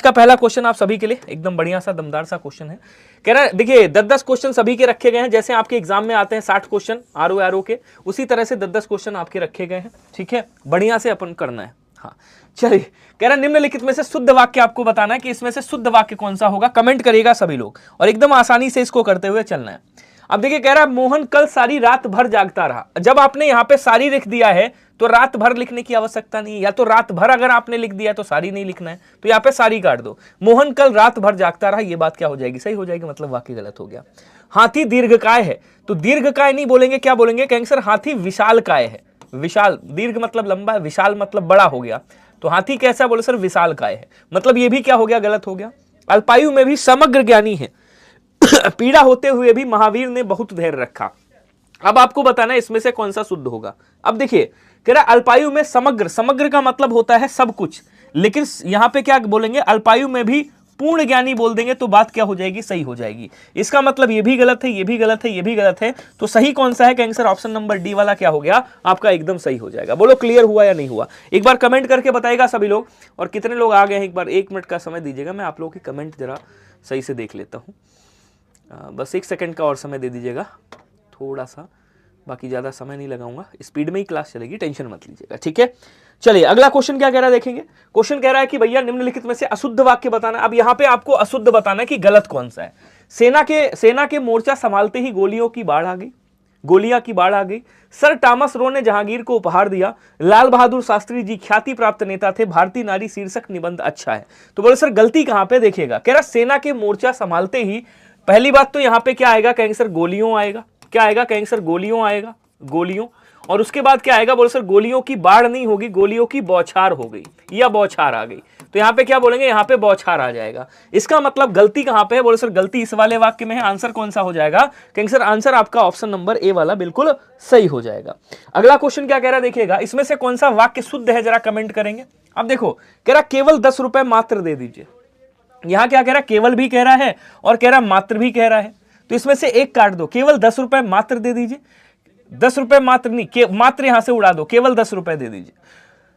का पहला क्वेश्चन आप सभी के लिए एकदम बढ़िया सा दमदार सा क्वेश्चन है। कह रहा है देखिए 10-10 क्वेश्चन सभी के रखे गए हैं, जैसे आपके एग्जाम में आते हैं 60 क्वेश्चन आरओ के, उसी तरह से 10-10 क्वेश्चन आपके रखे गए हैं। ठीक है, बढ़िया से अपन करना है। हाँ चलिए, कह रहा निम्नलिखित में से शुद्ध वाक्य आपको बताना है कि इसमें से शुद्ध वाक्य कौन सा होगा। कमेंट करिएगा सभी लोग और एकदम आसानी से इसको करते हुए चलना है। अब देखिए कह रहा है मोहन कल सारी रात भर जागता रहा। जब आपने यहाँ पे सारी लिख दिया है तो रात भर लिखने की आवश्यकता नहीं है, या तो रात भर अगर आपने लिख दिया तो सारी नहीं लिखना है, तो यहाँ पे सारी काट दो। मोहन कल रात भर जागता रहा, ये बात क्या हो जाएगी, सही हो जाएगी, मतलब वाक्य गलत हो गया। हाथी दीर्घकाय है, तो दीर्घकाय नहीं बोलेंगे, क्या बोलेंगे, कहेंगे सर हाथी विशालकाय है। विशाल, दीर्घ मतलब लंबा है, विशाल मतलब बड़ा हो गया, तो हाथी कैसा, बोले सर विशालकाय है, मतलब ये भी क्या हो गया, गलत हो गया। अल्पायु में भी समग्र ज्ञानी है, पीड़ा होते हुए भी महावीर ने बहुत धैर्य रखा। अब आपको बताना है इसमें से कौन सा शुद्ध होगा। अब देखिए कह रहा अल्पायु में समग्र, समग्र का मतलब होता है सब कुछ, लेकिन यहां पे क्या बोलेंगे, अल्पायु में भी पूर्ण ज्ञानी बोल देंगे तो बात क्या हो जाएगी, सही हो जाएगी। इसका मतलब ये भी गलत है, ये भी गलत है, ये भी गलत है, तो सही कौन सा है, कहेंगे सर ऑप्शन नंबर डी वाला क्या हो गया आपका, एकदम सही हो जाएगा। बोलो क्लियर हुआ या नहीं हुआ, एक बार कमेंट करके बताएगा सभी लोग। और कितने लोग आ गए हैं, एक बार 1 मिनट का समय दीजिएगा, मैं आप लोगों की कमेंट जरा सही से देख लेता हूँ। बस 1 सेकंड का और समय दे दीजिएगा थोड़ा सा, बाकी ज़्यादा समय नहीं लगाऊंगा, स्पीड में ही क्लास चलेगी, टेंशन मत लीजिएगा। ठीक है, चलिए अगला क्वेश्चन क्या कह रहा है देखेंगे। क्वेश्चन कह रहा है कि भैया निम्नलिखित में से अशुद्ध वाक्य बताना। अब यहाँ पे आपको अशुद्ध बताना है कि गलत कौन सा है। सेना के मोर्चा संभालते ही गोलियों की बाढ़ आ गई, गोलियां की बाढ़ आ गई। सर टॉमस रो ने जहांगीर को उपहार दिया। लाल बहादुर शास्त्री जी ख्याति प्राप्त नेता थे। भारतीय नारी शीर्षक निबंध अच्छा है। तो बोले सर गलती कहां पे, देखिएगा कह रहा सेना के मोर्चा संभालते ही, पहली बात तो यहां पे क्या आएगा, कहेंगे सर गोलियों आएगा, क्या आएगा, कहेंगे सर गोलियों आएगा, गोलियों। और उसके बाद क्या आएगा, बोले सर गोलियों की बाढ़ नहीं होगी, गोलियों की बौछार हो गई या बौछार आ गई, तो यहाँ पे क्या बोलेंगे, यहाँ पे बौछार आ जाएगा। इसका मतलब गलती कहां पे है, बोले सर गलती इस वाले वाक्य में है। आंसर कौन सा हो जाएगा, कहेंगे सर आंसर आपका ऑप्शन नंबर ए वाला बिल्कुल सही हो जाएगा। अगला क्वेश्चन क्या कह रहा है देखिएगा, इसमें से कौन सा वाक्य शुद्ध है जरा कमेंट करेंगे। अब देखो कह रहा केवल 10 रुपए मात्र दे दीजिए। यहां क्या कह रहा है, केवल भी कह रहा है और कह रहा मात्र भी कह रहा है, तो इसमें से एक काट दो, केवल 10 रुपए मात्र दे दीजिए। 10 रुपए मात्र नहीं, मात्र यहां से उड़ा दो, केवल 10 रुपए दे दीजिए।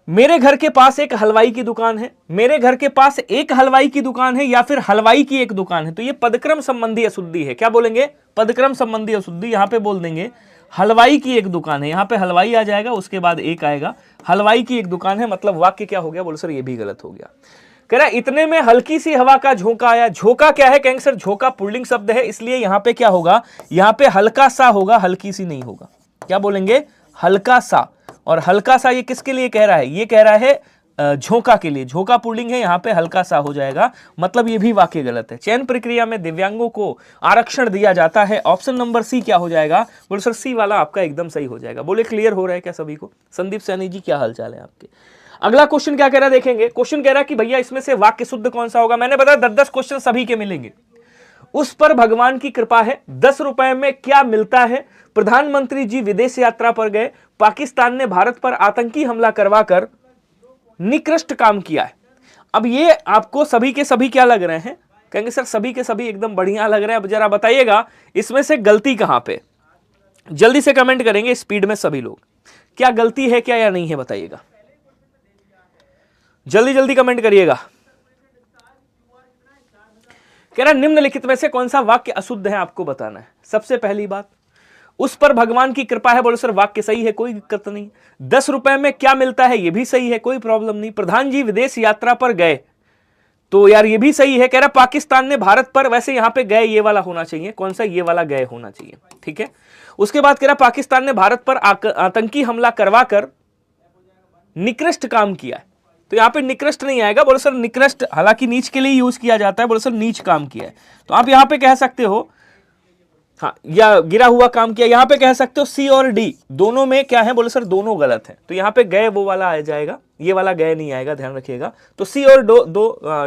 मेरे घर के पास एक हलवाई की दुकान है, मेरे घर के पास एक हलवाई की दुकान है या फिर हलवाई की एक दुकान है, तो ये पदक्रम संबंधी अशुद्धि है। क्या बोलेंगे, पदक्रम संबंधी अशुद्धि। यहां पे बोल देंगे हलवाई की एक दुकान है, यहां पे हलवाई आ जाएगा, उसके बाद एक आएगा, हलवाई की एक दुकान है, मतलब वाक्य क्या हो गया, बोले सर ये भी गलत हो गया। कह रहा इतने में हल्की सी हवा का झोंका आया। झोंका क्या है, कहेंगे सर झोंका पुल्लिंग शब्द है, इसलिए यहां पे क्या होगा, यहां पे हल्का सा होगा, हल्की सी नहीं होगा। क्या बोलेंगे, हल्का सा। और हल्का सा ये किसके लिए कह रहा है, ये कह रहा है झोंका के लिए, झोंका पुल्लिंग है, यहां पे हल्का सा हो जाएगा, मतलब ये भी वाक्य गलत है। चयन प्रक्रिया में दिव्यांगों को आरक्षण दिया जाता है, ऑप्शन नंबर सी क्या हो जाएगा, बोले सर सी वाला आपका एकदम सही हो जाएगा। बोले क्लियर हो रहा है क्या सभी को। संदीप सैनी जी क्या हालचाल है आपके। अगला क्वेश्चन क्या कह रहा है देखेंगे। क्वेश्चन कह रहा है कि भैया इसमें से वाक्य शुद्ध कौन सा होगा। मैंने बताया 10-10 क्वेश्चन सभी के मिलेंगे। उस पर भगवान की कृपा है। 10 रुपए में क्या मिलता है। प्रधानमंत्री जी विदेश यात्रा पर गए। पाकिस्तान ने भारत पर आतंकी हमला करवाकर निकृष्ट काम किया है। अब ये आपको सभी के सभी क्या लग रहे हैं, कहेंगे सर सभी के सभी एकदम बढ़िया लग रहे हैं। अब जरा बताइएगा इसमें से गलती कहां पे, जल्दी से कमेंट करेंगे स्पीड में सभी लोग, क्या गलती है क्या या नहीं है बताइएगा, जल्दी जल्दी कमेंट करिएगा। कह रहा निम्नलिखित में से कौन सा वाक्य अशुद्ध है आपको बताना है। सबसे पहली बात, उस पर भगवान की कृपा है, बोले सर वाक्य सही है, कोई दिक्कत नहीं। 10 रुपए में क्या मिलता है, ये भी सही है, कोई प्रॉब्लम नहीं। प्रधान जी विदेश यात्रा पर गए, तो यार ये भी सही है। कह रहा पाकिस्तान ने भारत पर, वैसे यहां पे गए ये वाला होना चाहिए, कौन सा, ये वाला गए होना चाहिए, ठीक है। उसके बाद कह रहा पाकिस्तान ने भारत पर आतंकी हमला करवाकर निकृष्ट काम किया है, तो यहां पे निकृष्ट नहीं आएगा, बोले सर निकृष्ट हालांकि नीच के लिए यूज किया जाता है, बोले सर नीच काम किया है, तो आप यहां पे कह सकते हो हाँ, या गिरा हुआ काम किया, यहां पे कह सकते हो सी और डी दोनों में क्या है, बोले सर दोनों गलत है, तो यहां पे गए वो वाला आ जाएगा, ये वाला गए नहीं आएगा, ध्यान रखिएगा। तो सी और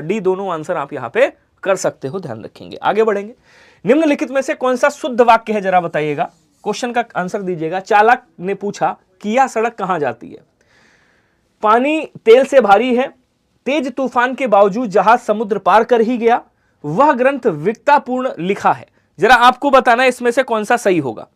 डी दोनों आंसर आप यहां पे कर सकते हो, ध्यान रखेंगे। आगे बढ़ेंगे। निम्नलिखित में से कौन सा शुद्ध वाक्य है जरा बताइएगा, क्वेश्चन का आंसर दीजिएगा। चालक ने पूछा कि यह सड़क कहां जाती है। पानी तेल से भारी है, तेज तूफान के बावजूद जहाज समुद्र पार कर ही गया, वह ग्रंथ विकतापूर्ण लिखा है। जरा आपको बताना है इसमें से कौन सा सही होगा,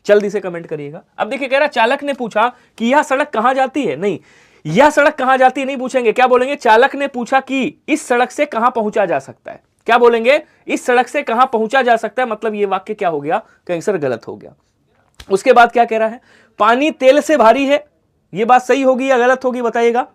जल्दी से कमेंट करिएगा। अब देखिए कह रहा चालक ने पूछा कि यह सड़क कहां जाती है, नहीं, यह सड़क कहां जाती है नहीं पूछेंगे, क्या बोलेंगे, चालक ने पूछा कि इस सड़क से कहां पहुंचा जा सकता है। क्या बोलेंगे, इस सड़क से कहां पहुंचा जा सकता है, मतलब ये वाक्य क्या हो गया, आंसर गलत हो गया। उसके बाद क्या कह रहा है, पानी तेल से भारी है, ये बात सही होगी या गलत होगी बताइएगा।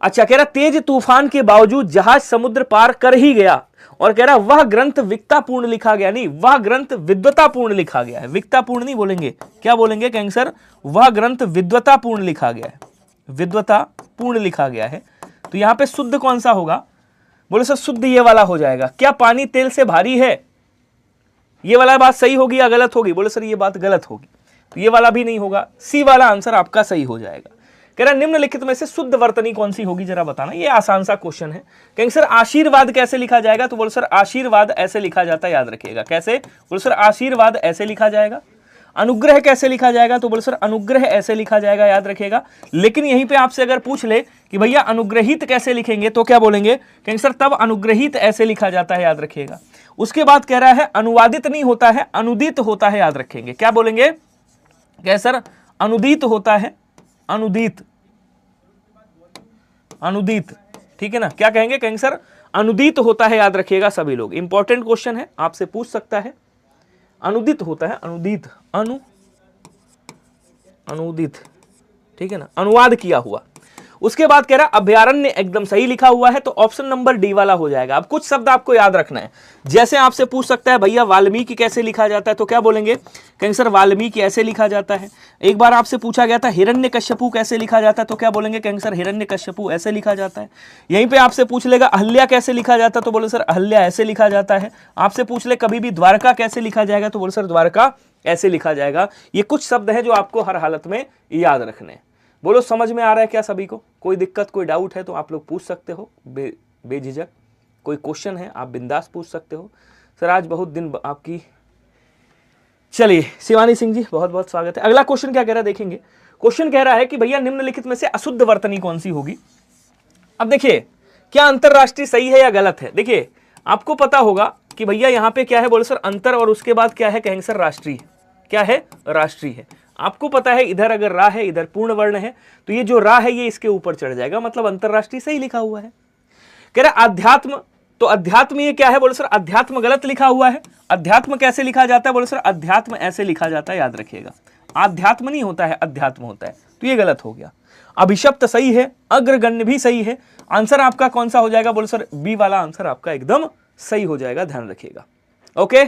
अच्छा, कह रहा तेज तूफान के बावजूद जहाज समुद्र पार कर ही गया, और कह रहा वह ग्रंथ विद्वतापूर्ण लिखा गया, नहीं वह ग्रंथ विद्वतापूर्ण लिखा गया है, विद्वतापूर्ण नहीं बोलेंगे, क्या बोलेंगे आंसर, वह ग्रंथ विद्वतापूर्ण लिखा गया है, विद्वतापूर्ण लिखा गया है। तो यहां पे शुद्ध कौन सा होगा, बोले सर शुद्ध ये वाला हो जाएगा। क्या पानी तेल से भारी है, ये वाला बात सही होगी या गलत होगी, बोले सर ये बात गलत होगी, तो ये वाला भी नहीं होगा, सी वाला आंसर आपका सही हो जाएगा। कह रहा निम्नलिखित में से शुद्ध वर्तनी कौन सी होगी जरा बताना, ये आसान सा क्वेश्चन है। कहेंगे सर आशीर्वाद कैसे लिखा जाएगा, तो बोले सर आशीर्वाद ऐसे लिखा जाता है, याद रखिएगा कैसे, बोले सर आशीर्वाद ऐसे लिखा जाएगा। अनुग्रह कैसे लिखा जाएगा, तो बोले सर अनुग्रह ऐसे लिखा जाएगा, याद रखिएगा। लेकिन यहीं पे आपसे अगर पूछ ले कि भैया अनुग्रहित कैसे लिखेंगे, तो क्या बोलेंगे, कहेंगे सर तब अनुग्रहित ऐसे लिखा जाता है, याद रखिएगा। उसके बाद कह रहा है अनुवादित नहीं होता है, अनुदित होता है, याद रखेंगे। क्या बोलेंगे, कहे सर अनुदित होता है, अनुदित, अनुदित, ठीक है ना। क्या कहेंगे, कहेंगे सर अनुदित होता है, याद रखिएगा सभी लोग, इंपॉर्टेंट क्वेश्चन है, आपसे पूछ सकता है। अनुदित होता है, अनुदित, अनुदित, ठीक है ना, अनुवाद किया हुआ। उसके बाद कह रहा अभयारण्य एकदम सही लिखा हुआ है, तो ऑप्शन नंबर डी वाला हो जाएगा। अब कुछ शब्द आपको याद रखना है, जैसे आपसे पूछ सकता है भैया वाल्मीकि कैसे लिखा जाता है, तो क्या बोलेंगे, कहेंगे सर वाल्मीकि ऐसे लिखा जाता है। एक बार आपसे पूछा गया था हिरण्यकश्यपु कैसे लिखा जाता है, तो क्या बोलेंगे, कहेंगे सर हिरण्यकश्यपु ऐसे लिखा जाता है। यहीं पे आपसे पूछ लेगा अहल्या कैसे लिखा जाता है, तो बोले सर अहल्या ऐसे लिखा जाता है। आपसे पूछ ले कभी भी द्वारका कैसे लिखा जाएगा, तो बोले सर द्वारका ऐसे लिखा जाएगा। ये कुछ शब्द हैं जो आपको हर हालत में याद रखने हैं। बोलो समझ में आ रहा है क्या सभी को, कोई दिक्कत कोई डाउट है तो आप लोग पूछ सकते हो बेझिझक। कोई क्वेश्चन है आप बिंदास पूछ सकते हो। सर आज बहुत दिन आपकी, चलिए शिवानी सिंह जी बहुत बहुत स्वागत है। अगला क्वेश्चन क्या कह रहा है देखेंगे। क्वेश्चन कह रहा है कि भैया निम्नलिखित में से अशुद्ध वर्तनी कौन सी होगी। अब देखिए क्या अंतरराष्ट्रीय सही है या गलत है। देखिए आपको पता होगा कि भैया यहाँ पे क्या है, बोले सर अंतर, और उसके बाद क्या है, कहेंगे सर राष्ट्रीय, क्या है, राष्ट्रीय है। आपको पता है इधर अगर रा है इधर पूर्ण वर्ण है, तो ये जो रा है ये इसके ऊपर चढ़ जाएगा, मतलब अंतरराष्ट्रीय सही लिखा हुआ है। कह रहा अध्यात्म, तो अध्यात्म ये क्या है, बोले सर अध्यात्म गलत लिखा हुआ है। अध्यात्म कैसे लिखा जाता है, बोले सर अध्यात्म ऐसे लिखा जाता है, याद रखिएगा। आध्यात्म नहीं होता है, अध्यात्म होता है, तो ये गलत हो गया। अभिशप्त सही है, अग्रगण्य भी सही है। आंसर आपका कौन सा हो जाएगा, बोले सर बी वाला आंसर आपका एकदम सही हो जाएगा, ध्यान रखिएगा। ओके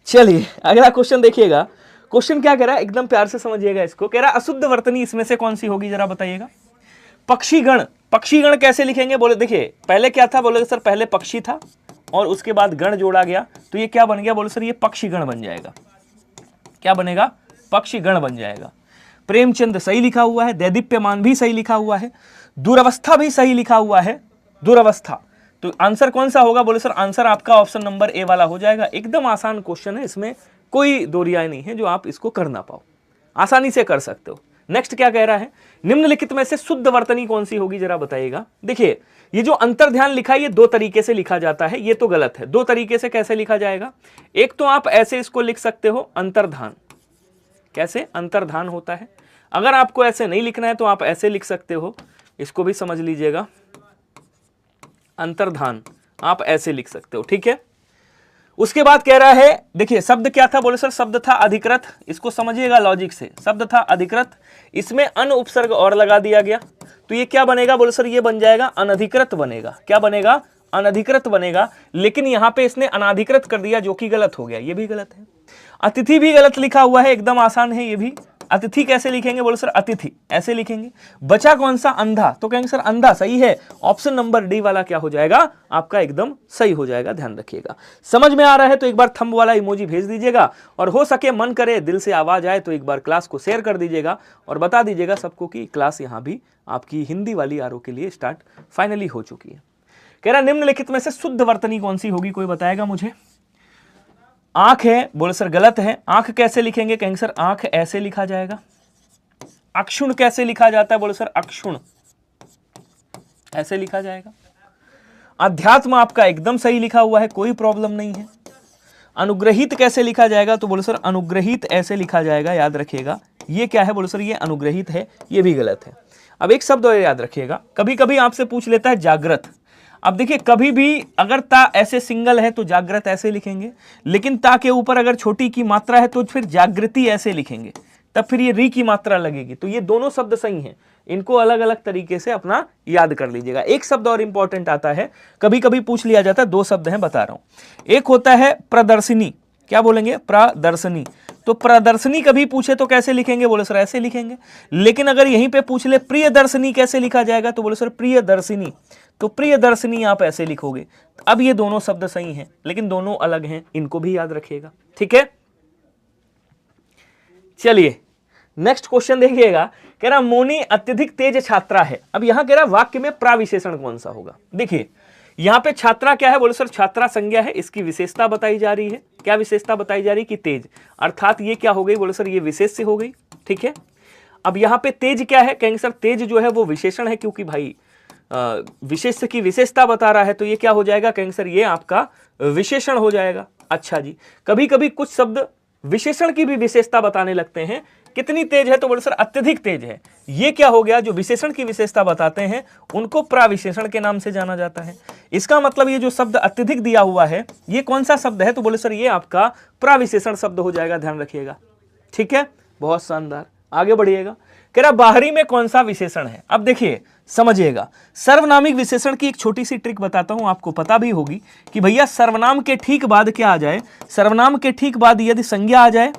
चलिए अगला क्वेश्चन देखिएगा। क्वेश्चन क्या कह रहा है, एकदम प्यार से समझिएगा इसको। कह रहा अशुद्ध वर्तनी इसमें से कौन सी होगी जरा बताइएगा। पक्षीगण, पक्षीगण कैसे लिखेंगे, बोले देखिए पहले क्या था, बोले सर पहले पक्षी था और उसके बाद गण जोड़ा गया, तो ये क्या बन गया, बोले सर ये पक्षीगण बन जाएगा। क्या बनेगा, पक्षीगण बन जाएगा। प्रेमचंद सही लिखा हुआ है, दैदीप्यमान भी सही लिखा हुआ है, दुरवस्था भी सही लिखा हुआ है, दुरवस्था। तो आंसर कौन सा होगा, बोले सर आंसर आपका ऑप्शन नंबर ए वाला हो जाएगा। एकदम आसान क्वेश्चन है, इसमें कोई दो राय नहीं है जो आप इसको कर ना पाओ, आसानी से कर सकते हो। नेक्स्ट क्या कह रहा है, निम्नलिखित में से शुद्ध वर्तनी कौन सी होगी जरा बताइएगा। देखिए ये जो अंतर्ध्यान लिखा है ये दो तरीके से लिखा जाता है, ये तो गलत है। दो तरीके से कैसे लिखा जाएगा, एक तो आप ऐसे इसको लिख सकते हो अंतर्धान, कैसे अंतर्धान होता है। अगर आपको ऐसे नहीं लिखना है तो आप ऐसे लिख सकते हो, इसको भी समझ लीजिएगा, अंतर्धान आप ऐसे लिख सकते हो, ठीक है। उसके बाद कह रहा है, देखिए शब्द क्या था, बोले सर शब्द था अधिकृत, इसको समझिएगा लॉजिक से। शब्द था अधिकृत, इसमें अन उपसर्ग और लगा दिया गया, तो ये क्या बनेगा, बोले सर ये बन जाएगा अनधिकृत बनेगा। क्या बनेगा, अनधिकृत बनेगा। लेकिन यहां पे इसने अनाधिकृत कर दिया जो कि गलत हो गया, ये भी गलत है। अतिथि भी गलत लिखा हुआ है, एकदम आसान है ये भी। अतिथि कैसे लिखेंगे, बोले सर अतिथि ऐसे लिखेंगे। बचा कौन सा, अंधा, तो कहेंगे सर अंधा सही है। ऑप्शन नंबर डी वाला क्या हो जाएगा आपका, एकदम सही हो जाएगा, ध्यान रखिएगा। समझ में आ रहा है तो एक बार थंब वाला इमोजी भेज दीजिएगा, और हो सके मन करे दिल से आवाज आए तो एक बार क्लास को शेयर कर दीजिएगा और बता दीजिएगा सबको कि क्लास यहाँ भी आपकी हिंदी वाली आरओ के लिए स्टार्ट फाइनली हो चुकी है। कह रहा निम्नलिखित में से शुद्ध वर्तनी कौन सी होगी, कोई बताएगा मुझे। आंख है, बोले सर गलत है। आंख कैसे लिखेंगे, कहेंगे सर आंख ऐसे लिखा जाएगा। अक्षुण कैसे लिखा जाता है, बोले सर अक्षुण ऐसे लिखा जाएगा। अध्यात्म आपका एकदम सही लिखा हुआ है, कोई प्रॉब्लम नहीं है। अनुग्रहित कैसे लिखा जाएगा, तो बोले सर अनुग्रहित ऐसे लिखा जाएगा, याद रखिएगा। ये क्या है, बोले सर ये अनुग्रहित है, ये भी गलत है। अब एक शब्द और याद रखिएगा, कभी कभी आपसे पूछ लेता है जागृत। अब देखिए कभी भी अगर ता ऐसे सिंगल है तो जागृत ऐसे लिखेंगे, लेकिन ता के ऊपर अगर छोटी की मात्रा है तो फिर जागृति ऐसे लिखेंगे, तब फिर ये री की मात्रा लगेगी। तो ये दोनों शब्द सही हैं, इनको अलग अलग तरीके से अपना याद कर लीजिएगा। एक शब्द और इंपॉर्टेंट आता है, कभी कभी पूछ लिया जाता है, दो शब्द हैं बता रहा हूं। एक होता है प्रदर्शनी, क्या बोलेंगे, प्रदर्शनी। तो प्रदर्शनी कभी पूछे तो कैसे लिखेंगे, बोले सर ऐसे लिखेंगे। लेकिन अगर यहीं पे पूछ ले प्रियदर्शनी कैसे लिखा जाएगा, तो बोले सर प्रियदर्शिनी। तो प्रियदर्शिनी आप ऐसे लिखोगे। अब ये दोनों शब्द सही हैं, लेकिन दोनों अलग हैं, इनको भी याद रखिएगा, ठीक है। चलिए नेक्स्ट क्वेश्चन देखिएगा, कह रहा मोनी अत्यधिक तेज छात्रा है। अब यहां कह रहा वाक्य में प्राविशेषण कौन सा होगा। देखिए यहां पे छात्रा क्या है, बोले सर छात्रा संज्ञा है, इसकी विशेषता बताई जा रही है। क्या विशेषता बताई जा रही है कि तेज, अर्थात ये क्या हो गई, बोले सर ये विशेष से हो गई, ठीक है। अब यहां पे तेज क्या है, कहेंगे सर तेज जो है वो विशेषण है, क्योंकि भाई विशेष की विशेषता बता रहा है, तो ये क्या हो जाएगा, कहेंगे सर ये आपका विशेषण हो जाएगा। अच्छा जी, कभी कभी कुछ शब्द विशेषण की भी विशेषता बताने लगते हैं। कितनी तेज है, तो बोले सर अत्यधिक तेज है। ये क्या हो गया, जो विशेषण की विशेषता बताते हैं उनको प्राविशेषण के नाम से जाना जाता है। इसका मतलब ये जो शब्द अत्यधिक दिया हुआ है ये कौन सा शब्द है, तो बोले सर ये आपका प्राविशेषण शब्द हो जाएगा, ध्यान रखिएगा, ठीक है। बहुत शानदार, आगे बढ़िएगा। कह रहा बाहरी में कौन सा विशेषण है। अब देखिए समझिएगा, सर्वनामिक विशेषण की एक छोटी सी ट्रिक बताता हूं, आपको पता भी होगी कि भैया सर्वनाम के ठीक बाद क्या आ जाए, सर्वनाम के ठीक बाद यदि संज्ञा आ जाए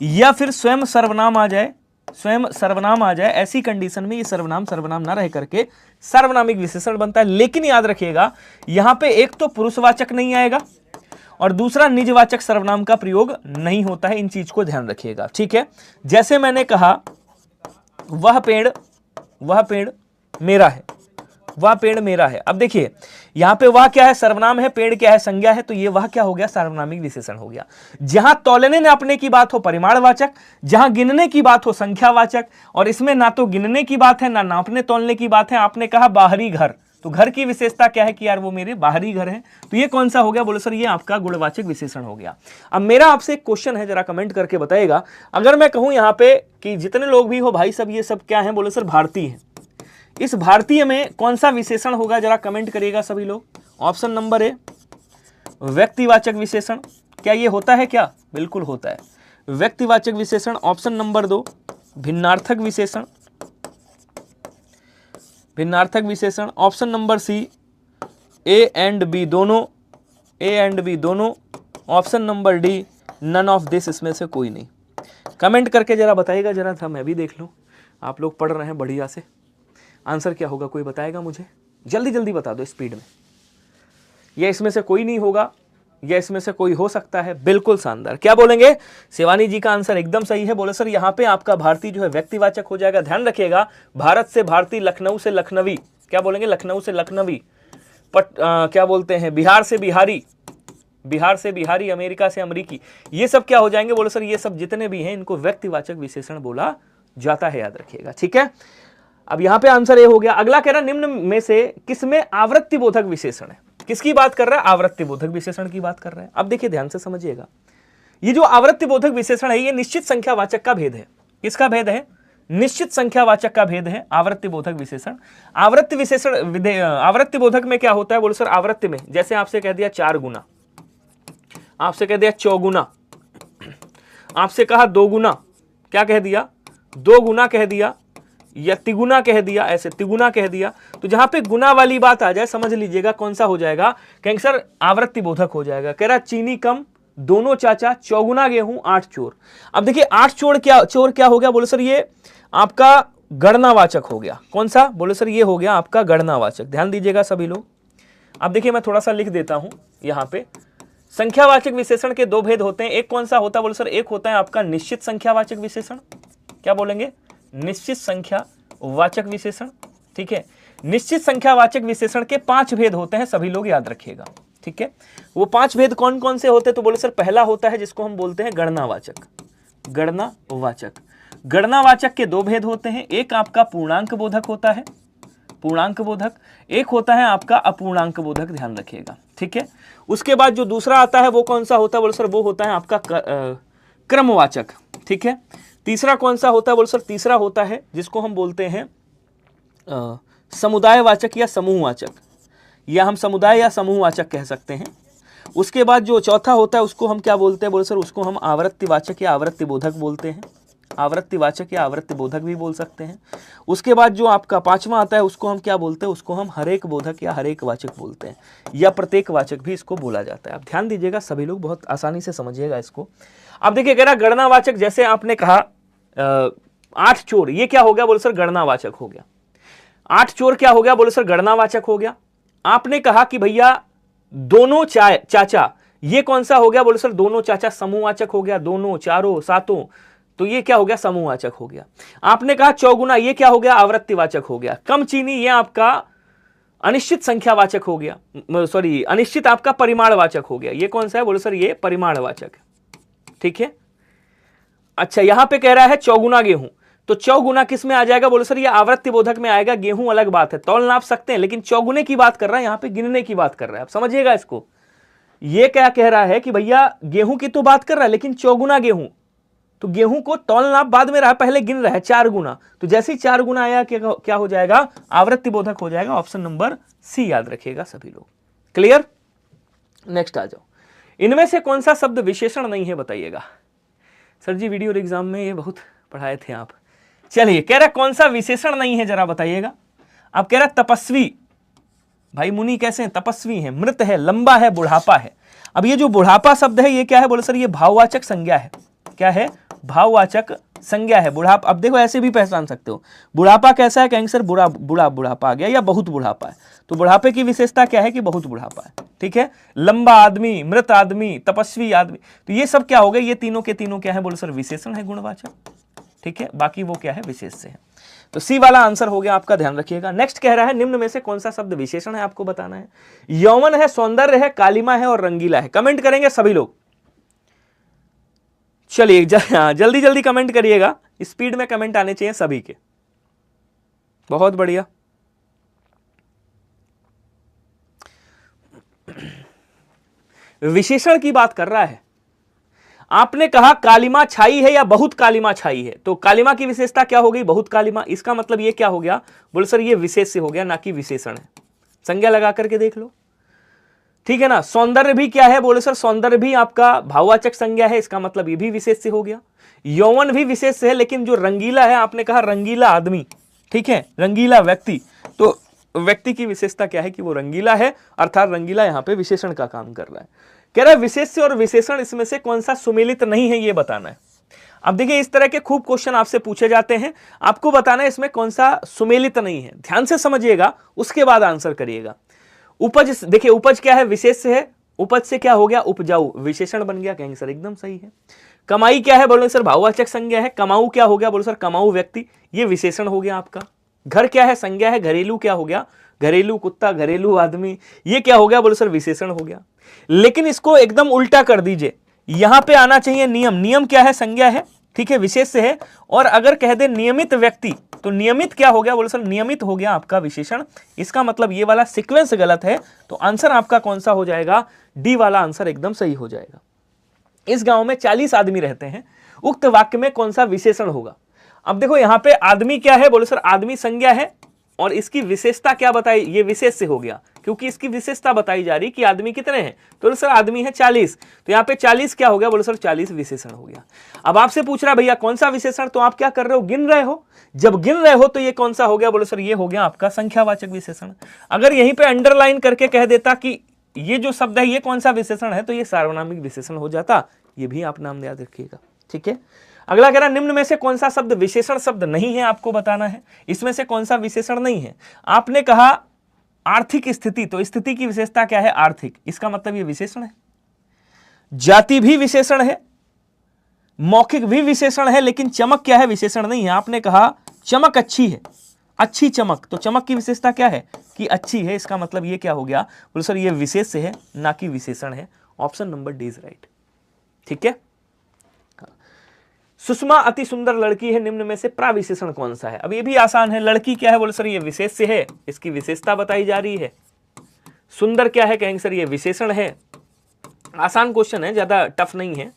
या फिर स्वयं सर्वनाम आ जाए, स्वयं सर्वनाम आ जाए, ऐसी कंडीशन में ये सर्वनाम सर्वनाम ना रह करके सर्वनामिक विशेषण बनता है। लेकिन याद रखिएगा यहां पे एक तो पुरुषवाचक नहीं आएगा और दूसरा निजवाचक सर्वनाम का प्रयोग नहीं होता है। इन चीज को ध्यान रखिएगा, ठीक है। जैसे मैंने कहा वह पेड़ मेरा है, वह पेड़ मेरा है। अब देखिए यहां पे वह क्या है, सर्वनाम है, पेड़ क्या है, संज्ञा है, तो ये वह क्या हो गया, सार्वनामिक विशेषण हो गया। जहां तौलने नापने की बात हो परिमाणवाचक, जहां गिनने की बात हो संख्यावाचक, और इसमें ना तो गिनने की बात है ना नापने तौलने की बात है। आपने कहा बाहरी घर, तो घर की विशेषता क्या है कि यार वो मेरे बाहरी घर है, तो ये कौन सा हो गया, बोले सर ये आपका गुणवाचक विशेषण हो गया। अब मेरा आपसे एक क्वेश्चन है, जरा कमेंट करके बताइएगा, अगर मैं कहूं यहाँ पे कि जितने लोग भी हो भाई सब ये सब क्या है, बोले सर भारतीय है, इस भारतीय में कौन सा विशेषण होगा, जरा कमेंट करिएगा सभी लोग। ऑप्शन नंबर ए व्यक्तिवाचक विशेषण, क्या ये होता है, क्या बिल्कुल होता है व्यक्तिवाचक विशेषण। ऑप्शन नंबर 2 भिन्नार्थक विशेषण, भिन्नार्थक विशेषण। Option number C A and B दोनों, ए एंड बी दोनों। Option number D none of this, इसमें से कोई नहीं। कमेंट करके जरा बताइएगा, जरा था मैं भी देख लूं, आप लोग पढ़ रहे हैं बढ़िया से। आंसर क्या होगा, कोई बताएगा मुझे, जल्दी जल्दी बता दो स्पीड में। या इसमें से कोई नहीं होगा, या इसमें से कोई हो सकता है, बिल्कुल शानदार। क्या बोलेंगे, शिवानी जी का आंसर एकदम सही है। बोले सर यहाँ पे आपका भारतीय जो है व्यक्तिवाचक हो जाएगा। ध्यान रखिएगा, भारत से भारतीय, लखनऊ से लखनवी, क्या बोलेंगे, लखनऊ से लखनवी, क्या बोलते हैं, बिहार से बिहारी, बिहार से बिहारी, अमेरिका से अमरीकी, ये सब क्या हो जाएंगे, बोले सर ये सब जितने भी हैं इनको व्यक्तिवाचक विशेषण बोला जाता है, याद रखिएगा, ठीक है। अब यहां पे आंसर ए हो गया। अगला कह रहा निम्न में से किसमें आवृत्ति बोधक विशेषण है। किसकी बात कर रहा है, आवृत्ति बोधक विशेषण की बात कर रहा है। अब देखिए ध्यान से समझिएगा, ये जो आवृत्ति बोधक विशेषण है ये निश्चित संख्यावाचक का भेद है। किसका भेद है, निश्चित संख्यावाचक का भेद है आवृत्ति बोधक विशेषण। आवृत्ति विशेषण आवृत्ति बोधक में क्या होता है, बोले सर आवृत्ति में जैसे आपसे कह दिया 4 गुना, आपसे कह दिया 4 गुना, आपसे कहा 2 गुना, क्या कह दिया 2 गुना कह दिया, या तिगुना कह दिया, ऐसे तिगुना कह दिया, तो जहां पे गुना वाली बात आ जाए समझ लीजिएगा कौन सा हो जाएगा, कहेंगे सर आवृत्ति बोधक हो जाएगा। कह रहा चीनी कम, दोनों चाचा, 4 गुना गेहूं, 8 चोर। अब देखिए 8 चोर क्या हो गया, बोले सर ये आपका गणनावाचक हो गया। कौन सा, बोले सर ये हो गया आपका गणनावाचक। ध्यान दीजिएगा सभी लोग। अब देखिए मैं थोड़ा सा लिख देता हूं यहां पे, संख्यावाचक विशेषण के 2 भेद होते हैं। एक कौन सा होता है, बोले सर एक होता है आपका निश्चित संख्यावाचक विशेषण, क्या बोलेंगे, निश्चित संख्या वाचक विशेषण, ठीक है। निश्चित संख्यावाचक विशेषण के 5 भेद होते हैं, सभी लोग याद रखिएगा, ठीक है। वो 5 भेद कौन कौन से होते हैं, तो बोले सर पहला होता है जिसको हम बोलते हैं गणनावाचक, गणनावाचक। गणनावाचक के 2 भेद होते हैं, एक आपका पूर्णांक बोधक होता है, पूर्णांक बोधक, एक होता है आपका अपूर्णांक बोधक, ध्यान रखिएगा, ठीक है। उसके बाद जो दूसरा आता है वो कौन सा होता है, बोले सर वो होता है आपका क्रमवाचक, ठीक है। तीसरा कौन सा होता है, बोले सर तीसरा होता है जिसको हम बोलते हैं समुदायवाचक या समूहवाचक, या हम समुदाय या समूहवाचक कह सकते हैं। उसके बाद जो चौथा होता है उसको हम क्या बोलते हैं, बोले सर उसको हम आवृत्तिवाचक या आवृत्ति बोधक बोलते हैं। आवृत्तिवाचक या आवृत्ति बोधक भी बोल सकते हैं। उसके बाद जो आपका पांचवा आता है उसको हम क्या बोलते हैं, उसको हम हरेक बोधक या हरेक वाचक बोलते हैं, या प्रत्येक वाचक भी इसको बोला जाता है। आप ध्यान दीजिएगा, सभी लोग बहुत आसानी से समझिएगा इसको। अब देखिए कह रहा गणनावाचक, जैसे आपने कहा 8 चोर, ये क्या हो गया, बोले सर गणनावाचक हो गया। 8 चोर क्या हो गया, बोले सर गणनावाचक हो गया। आपने कहा कि भैया दोनों चाचा, ये कौन सा हो गया, बोले सर दोनों चाचा समूहवाचक हो गया। दोनों, चारों, सातों, तो ये क्या हो गया, समूहवाचक हो गया। आपने कहा चौगुना, ये क्या हो गया, आवृत्तिवाचक हो गया। कम चीनी, ये आपका अनिश्चित संख्यावाचक हो गया, सॉरी अनिश्चित आपका परिमाणवाचक हो गया। ये कौन सा है, बोले सर ये परिमाणवाचक है। ठीक है, अच्छा यहां पे कह रहा है चौगुना गेहूं, तो चौगुना किस में आ जाएगा, बोले सर ये आवृत्ति बोधक में आएगा। गेहूं अलग बात है, तौल नाप सकते हैं, लेकिन चौगुने की बात कर रहा है, यहां पे गिनने की बात कर रहा है। आप समझिएगा इसको, ये क्या कह रहा है कि भैया गेहूं की तो बात कर रहा है, लेकिन चौगुना गेहूं, तो गेहूं को तौल नाप बाद में रहा, पहले गिन रहा है 4 गुना। तो जैसे ही 4 गुना आया क्या हो जाएगा, आवृत्ति बोधक हो जाएगा। ऑप्शन नंबर सी याद रखिएगा सभी लोग। क्लियर, नेक्स्ट आ जाओ। इनमें से कौन सा शब्द विशेषण नहीं है, बताइएगा। सर जी वीडियो एग्जाम में ये बहुत पढ़ाए थे आप। चलिए कह रहा कौन सा विशेषण नहीं है, जरा बताइएगा। अब कह रहा तपस्वी, भाई मुनि कैसे हैं, तपस्वी हैं, मृत है, लंबा है, बुढ़ापा है। अब ये जो बुढ़ापा शब्द है ये क्या है, बोले सर ये भाववाचक संज्ञा है। क्या है, भाववाचक संज्ञा है। बुढ़ापा, अब देखो ऐसे भी पहचान सकते हो, बुढ़ापा कैसा है, कहेंगे सर बुढ़ापा आ गया, या बहुत बुढ़ापा है। तो बुढ़ापे की विशेषता क्या है कि बहुत बुढ़ापा है। ठीक है, लंबा आदमी, मृत आदमी, तपस्वी आदमी, तो ये सब क्या हो गए, ये तीनों के तीनों क्या है, बोले सर विशेषण है, गुणवाचक। ठीक है, बाकी वो क्या है, विशेष से है। तो सी वाला आंसर हो गया आपका, ध्यान रखिएगा। नेक्स्ट कह रहा है निम्न में से कौन सा शब्द विशेषण है, आपको बताना है। यौवन है, सौंदर्य है, कालिमा है और रंगीला है। कमेंट करेंगे सभी लोग, चलिए जल्दी जल्दी कमेंट करिएगा, स्पीड में कमेंट आने चाहिए सभी के। बहुत बढ़िया, विशेषण की बात कर रहा है। आपने कहा कालिमा छाई है या बहुत कालिमा छाई है, तो कालिमा की विशेषता क्या हो गई, बहुत कालिमा। इसका मतलब ये क्या हो गया, बोले सर ये विशेष से हो गया, ना कि विशेषण है। संज्ञा लगा करके देख लो, ठीक है ना। सौंदर्य भी क्या है, बोले सर सौंदर्य भी आपका भाववाचक संज्ञा है, इसका मतलब ये भी विशेष से हो गया। यौवन भी विशेष से है, लेकिन जो रंगीला है, आपने कहा रंगीला आदमी, ठीक है, रंगीला व्यक्ति, तो व्यक्ति की विशेषता क्या है कि वो रंगीला है, अर्थात रंगीला यहां पे विशेषण का काम कर रहा है। कह रहा है विशेष से और विशेषण इसमें से कौन सा सुमेलित नहीं है, ये बताना है। अब देखिए इस तरह के खूब क्वेश्चन आपसे पूछे जाते हैं, आपको बताना है इसमें कौन सा सुमेलित नहीं है। ध्यान से समझिएगा, उसके बाद आंसर करिएगा। उपज, देखिए उपज क्या है, विशेष से है, उपज से क्या हो गया, उपजाऊ, विशेषण बन गया, कहेंगे सर एकदम सही है। कमाई क्या है, बोले सर भाववाचक संज्ञा है। कमाऊ क्या हो गया, बोले सर कमाऊ व्यक्ति, ये विशेषण हो गया आपका। घर क्या है, संज्ञा है। घरेलू क्या हो गया, घरेलू कुत्ता, घरेलू आदमी, ये क्या हो गया, बोले सर विशेषण हो गया। लेकिन इसको एकदम उल्टा कर दीजिए, यहां पे आना चाहिए नियम। नियम क्या है, संज्ञा है, ठीक है, विशेष से है। और अगर कह दे नियमित व्यक्ति, तो नियमित क्या हो गया, बोले सर नियमित हो गया आपका विशेषण। इसका मतलब ये वाला सीक्वेंस गलत है, तो आंसर आपका कौन सा हो जाएगा, डी वाला आंसर एकदम सही हो जाएगा। इस गांव में 40 आदमी रहते हैं, उक्त वाक्य में कौन सा विशेषण होगा। अब देखो यहां पे आदमी क्या है, बोले सर आदमी संज्ञा है, और इसकी विशेषता क्या बताई, ये विशेष से हो गया, क्योंकि इसकी विशेषता बताई जा रही कि आदमी कितने हैं, तो सर आदमी है 40, तो यहाँ पे 40 क्या हो गया, बोले सर 40 विशेषण हो गया। अब आपसे पूछ रहा है भैया कौन सा विशेषण, तो आप क्या कर रहे हो, गिन रहे हो। जब गिन रहे हो तो ये कौन सा हो गया, बोले सर ये हो गया आपका संख्यावाचक विशेषण। अगर यहीं पे अंडरलाइन करके कह देता कि ये जो शब्द है ये कौन सा विशेषण है, तो ये सार्वनामिक विशेषण हो जाता। ये भी आप नाम याद रखिएगा, ठीक है। अगला कह रहा निम्न में से कौन सा शब्द विशेषण शब्द नहीं है, आपको बताना है। इसमें से कौन सा विशेषण नहीं है। आपने कहा आर्थिक स्थिति, तो स्थिति की विशेषता क्या है, आर्थिक, इसका मतलब ये विशेषण है। जाति भी विशेषण है, मौखिक भी विशेषण है, लेकिन चमक क्या है, विशेषण नहीं है। आपने कहा चमक अच्छी है, अच्छी चमक, तो चमक की विशेषता क्या है कि अच्छी है, इसका मतलब ये क्या हो गया, बोले सर ये विशेष से है, ना कि विशेषण है। Option number D is right, ठीक है। सुषमा अति सुंदर लड़की है, निम्न में से प्राविशेषण कौन सा है। अब ये भी आसान है, लड़की क्या है, बोले सर ये विशेष से है, इसकी विशेषता बताई जा रही है। सुंदर क्या है, कहेंगे सर ये विशेषण है। आसान क्वेश्चन है, ज्यादा टफ नहीं है।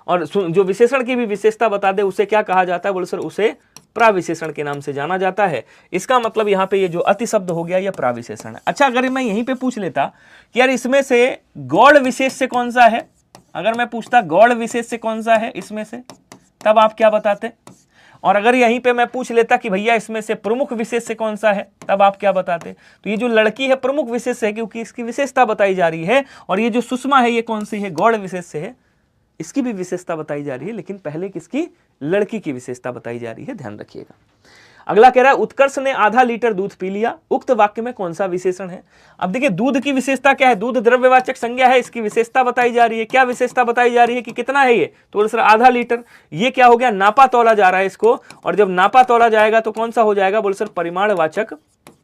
और जो विशेषण की भी विशेषता बता दे उसे क्या कहा जाता है, बोले सर उसे प्राविशेषण के नाम से जाना जाता है। इसका मतलब यहाँ पे ये जो अति शब्द हो गया, यह प्राविशेषण है। अच्छा, अगर मैं यहीं पे पूछ लेता कि यार इसमें से गौड़ विशेष से कौन सा है, अगर मैं पूछता गौड़ विशेष से कौन सा है इसमें से, तब आप क्या बताते? और अगर यहीं पे मैं पूछ लेता कि भैया इसमें से प्रमुख विशेष से कौन सा है, तब आप क्या बताते? तो ये जो लड़की है प्रमुख विशेष है, क्योंकि इसकी विशेषता बताई जा रही है। और ये जो सुषमा है, ये कौन सी है? गौड़ विशेष से है, इसकी भी विशेषता बताई जा रही है, लेकिन पहले किसकी? लड़की की विशेषता बताई जा रही है, ध्यान रखिएगा। अगला कह रहा है उत्कर्ष ने आधा लीटर दूध पी लिया, उक्त वाक्य में कौन सा विशेषण है? अब देखिए, दूध की विशेषता क्या है? दूध द्रव्यवाचक संज्ञा है, इसकी विशेषता बताई जा रही है। क्या विशेषता बताई जा रही है कि कितना है ये? तो बोले सर आधा लीटर। ये क्या हो गया? नापा तोला जा रहा है इसको, और जब नापा तोला जाएगा तो कौन सा हो जाएगा? बोले सर परिमाणवाचक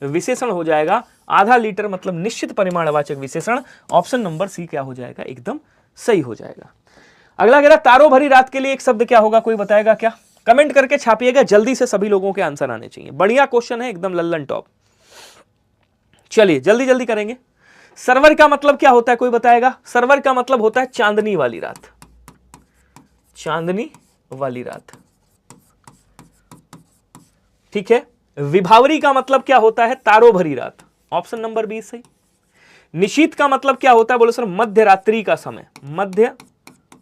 विशेषण हो जाएगा। आधा लीटर मतलब निश्चित परिमाणवाचक विशेषण। ऑप्शन नंबर सी क्या हो जाएगा? एकदम सही हो जाएगा। अगला कह रहा तारों भरी रात के लिए एक शब्द क्या होगा? कोई बताएगा क्या? कमेंट करके छापिएगा, जल्दी से सभी लोगों के आंसर आने चाहिए। बढ़िया क्वेश्चन है, एकदम लल्लन टॉप। चलिए जल्दी जल्दी करेंगे। सरवर का मतलब क्या होता है? कोई बताएगा? सरवर का मतलब होता है चांदनी वाली रात। चांदनी वाली रात, ठीक है। विभावरी का मतलब क्या होता है? तारों भरी रात। ऑप्शन नंबर 20 सही। निशीत का मतलब क्या होता है? बोलो सर मध्य रात्रि का समय। मध्य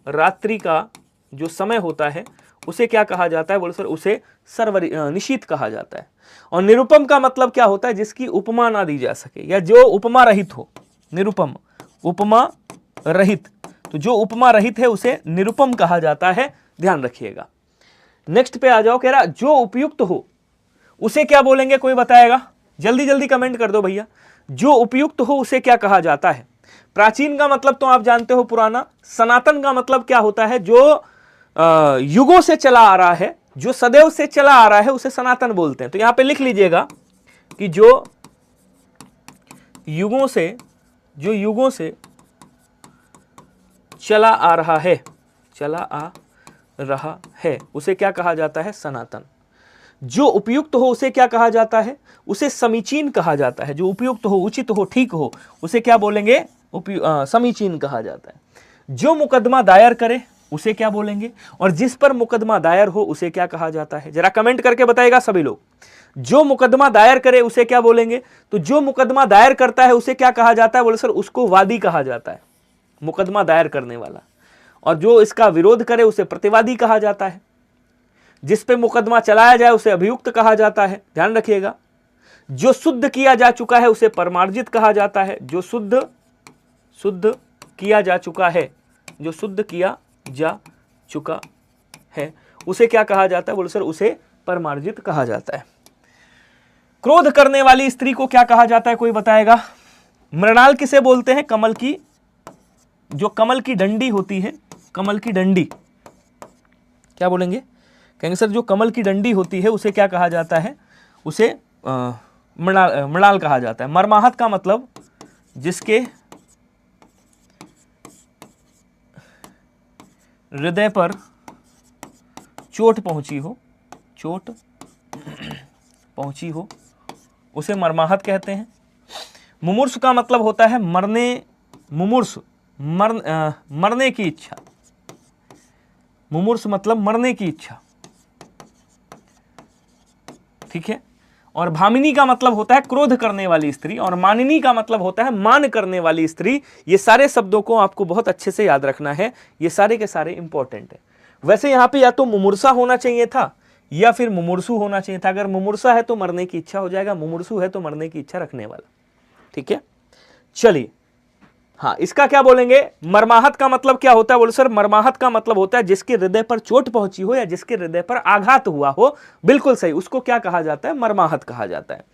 रात्रि का जो समय होता है उसे क्या कहा जाता है? बोलो सर उसे निशीत कहा जाता है। और निरुपम का मतलब क्या होता है? जिसकी उपमा ना दी जा सके, या जो उपमा रहित हो। निरुपम, उपमा रहित। तो जो उपमा रहित है उसे निरुपम कहा जाता है, ध्यान रखिएगा। नेक्स्ट पे आ जाओ। कह रहा जो उपयुक्त हो उसे क्या बोलेंगे? कोई बताएगा? जल्दी जल्दी कमेंट कर दो भैया। जो उपयुक्त हो उसे क्या कहा जाता है? प्राचीन का मतलब तो आप जानते हो, पुराना। सनातन का मतलब क्या होता है? जो युगों से चला आ रहा है, जो सदैव से चला आ रहा है, उसे सनातन बोलते हैं। तो यहां पे लिख लीजिएगा कि जो युगों से चला आ रहा है, उसे क्या कहा जाता है? सनातन। जो उपयुक्त हो उसे क्या कहा जाता है? उसे समीचीन कहा जाता है। जो उपयुक्त हो, उचित हो, ठीक हो, उसे क्या बोलेंगे? समीचीन कहा जाता है। जो मुकदमा दायर करे उसे क्या बोलेंगे? और जिस पर मुकदमा दायर हो उसे क्या कहा जाता है? जरा कमेंट करके बताएगा सभी लोग। जो मुकदमा दायर करे उसे क्या बोलेंगे? तो जो मुकदमा दायर करता है उसे क्या कहा जाता है? बोले सर उसको वादी कहा जाता है, मुकदमा दायर करने वाला। और जो इसका विरोध करे उसे प्रतिवादी कहा जाता है। जिस पे मुकदमा चलाया जाए उसे अभियुक्त कहा जाता है, ध्यान रखिएगा। जो शुद्ध किया जा चुका है उसे परमार्जित कहा जाता है। जो शुद्ध किया जा चुका है, जो शुद्ध किया जा चुका है उसे क्या कहा जाता है? बोलो सर उसे परमार्जित कहा जाता है। क्रोध करने वाली स्त्री को क्या कहा जाता है? कोई बताएगा? मृणाल किसे बोलते हैं? कमल की, जो कमल की डंडी होती है, कमल की डंडी क्या बोलेंगे? कहेंगे सर जो कमल की डंडी होती है उसे क्या कहा जाता है? उसे मृणाल कहा जाता है। मर्माहत का मतलब जिसके हृदय पर चोट पहुंची हो, उसे मर्माहत कहते हैं। मुमूर्ष का मतलब होता है मरने, मुमूर्ष मरने की इच्छा। मुमूर्ष मतलब मरने की इच्छा, ठीक है। और भामिनी का मतलब होता है क्रोध करने वाली स्त्री, और मानिनी का मतलब होता है मान करने वाली स्त्री। ये सारे शब्दों को आपको बहुत अच्छे से याद रखना है, ये सारे के सारे इंपॉर्टेंट है। वैसे यहाँ पे या तो मुमूर्षा होना चाहिए था या फिर मुमूर्षु होना चाहिए था। अगर मुमूर्षा है तो मरने की इच्छा हो जाएगा, मुमूर्षु है तो मरने की इच्छा रखने वाला, ठीक है। चलिए, हाँ, इसका क्या बोलेंगे? मर्माहत का मतलब क्या होता है? बोलो सर मर्माहत का मतलब होता है जिसके हृदय पर चोट पहुंची हो या जिसके हृदय पर आघात हुआ हो। बिल्कुल सही, उसको क्या कहा जाता है? मर्माहत कहा जाता है।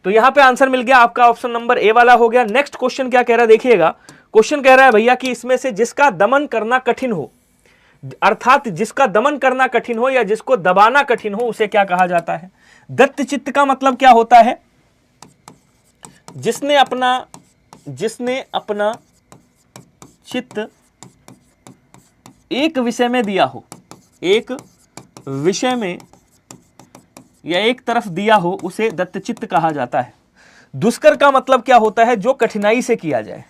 तो यहां पे आंसर मिल गया आपका, ऑप्शन नंबर ए वाला हो गया। नेक्स्ट क्वेश्चन क्या कह रहा है? देखिएगा, क्वेश्चन कह रहा है भैया कि इसमें से जिसका दमन करना कठिन हो, अर्थात जिसका दमन करना कठिन हो या जिसको दबाना कठिन हो, उसे क्या कहा जाता है? दत्त चित्त का मतलब क्या होता है? जिसने अपना चित्त एक विषय में दिया हो, एक विषय में या एक तरफ दिया हो, उसे दत्तचित्त कहा जाता है। दुष्कर का मतलब क्या होता है? जो कठिनाई से किया जाए,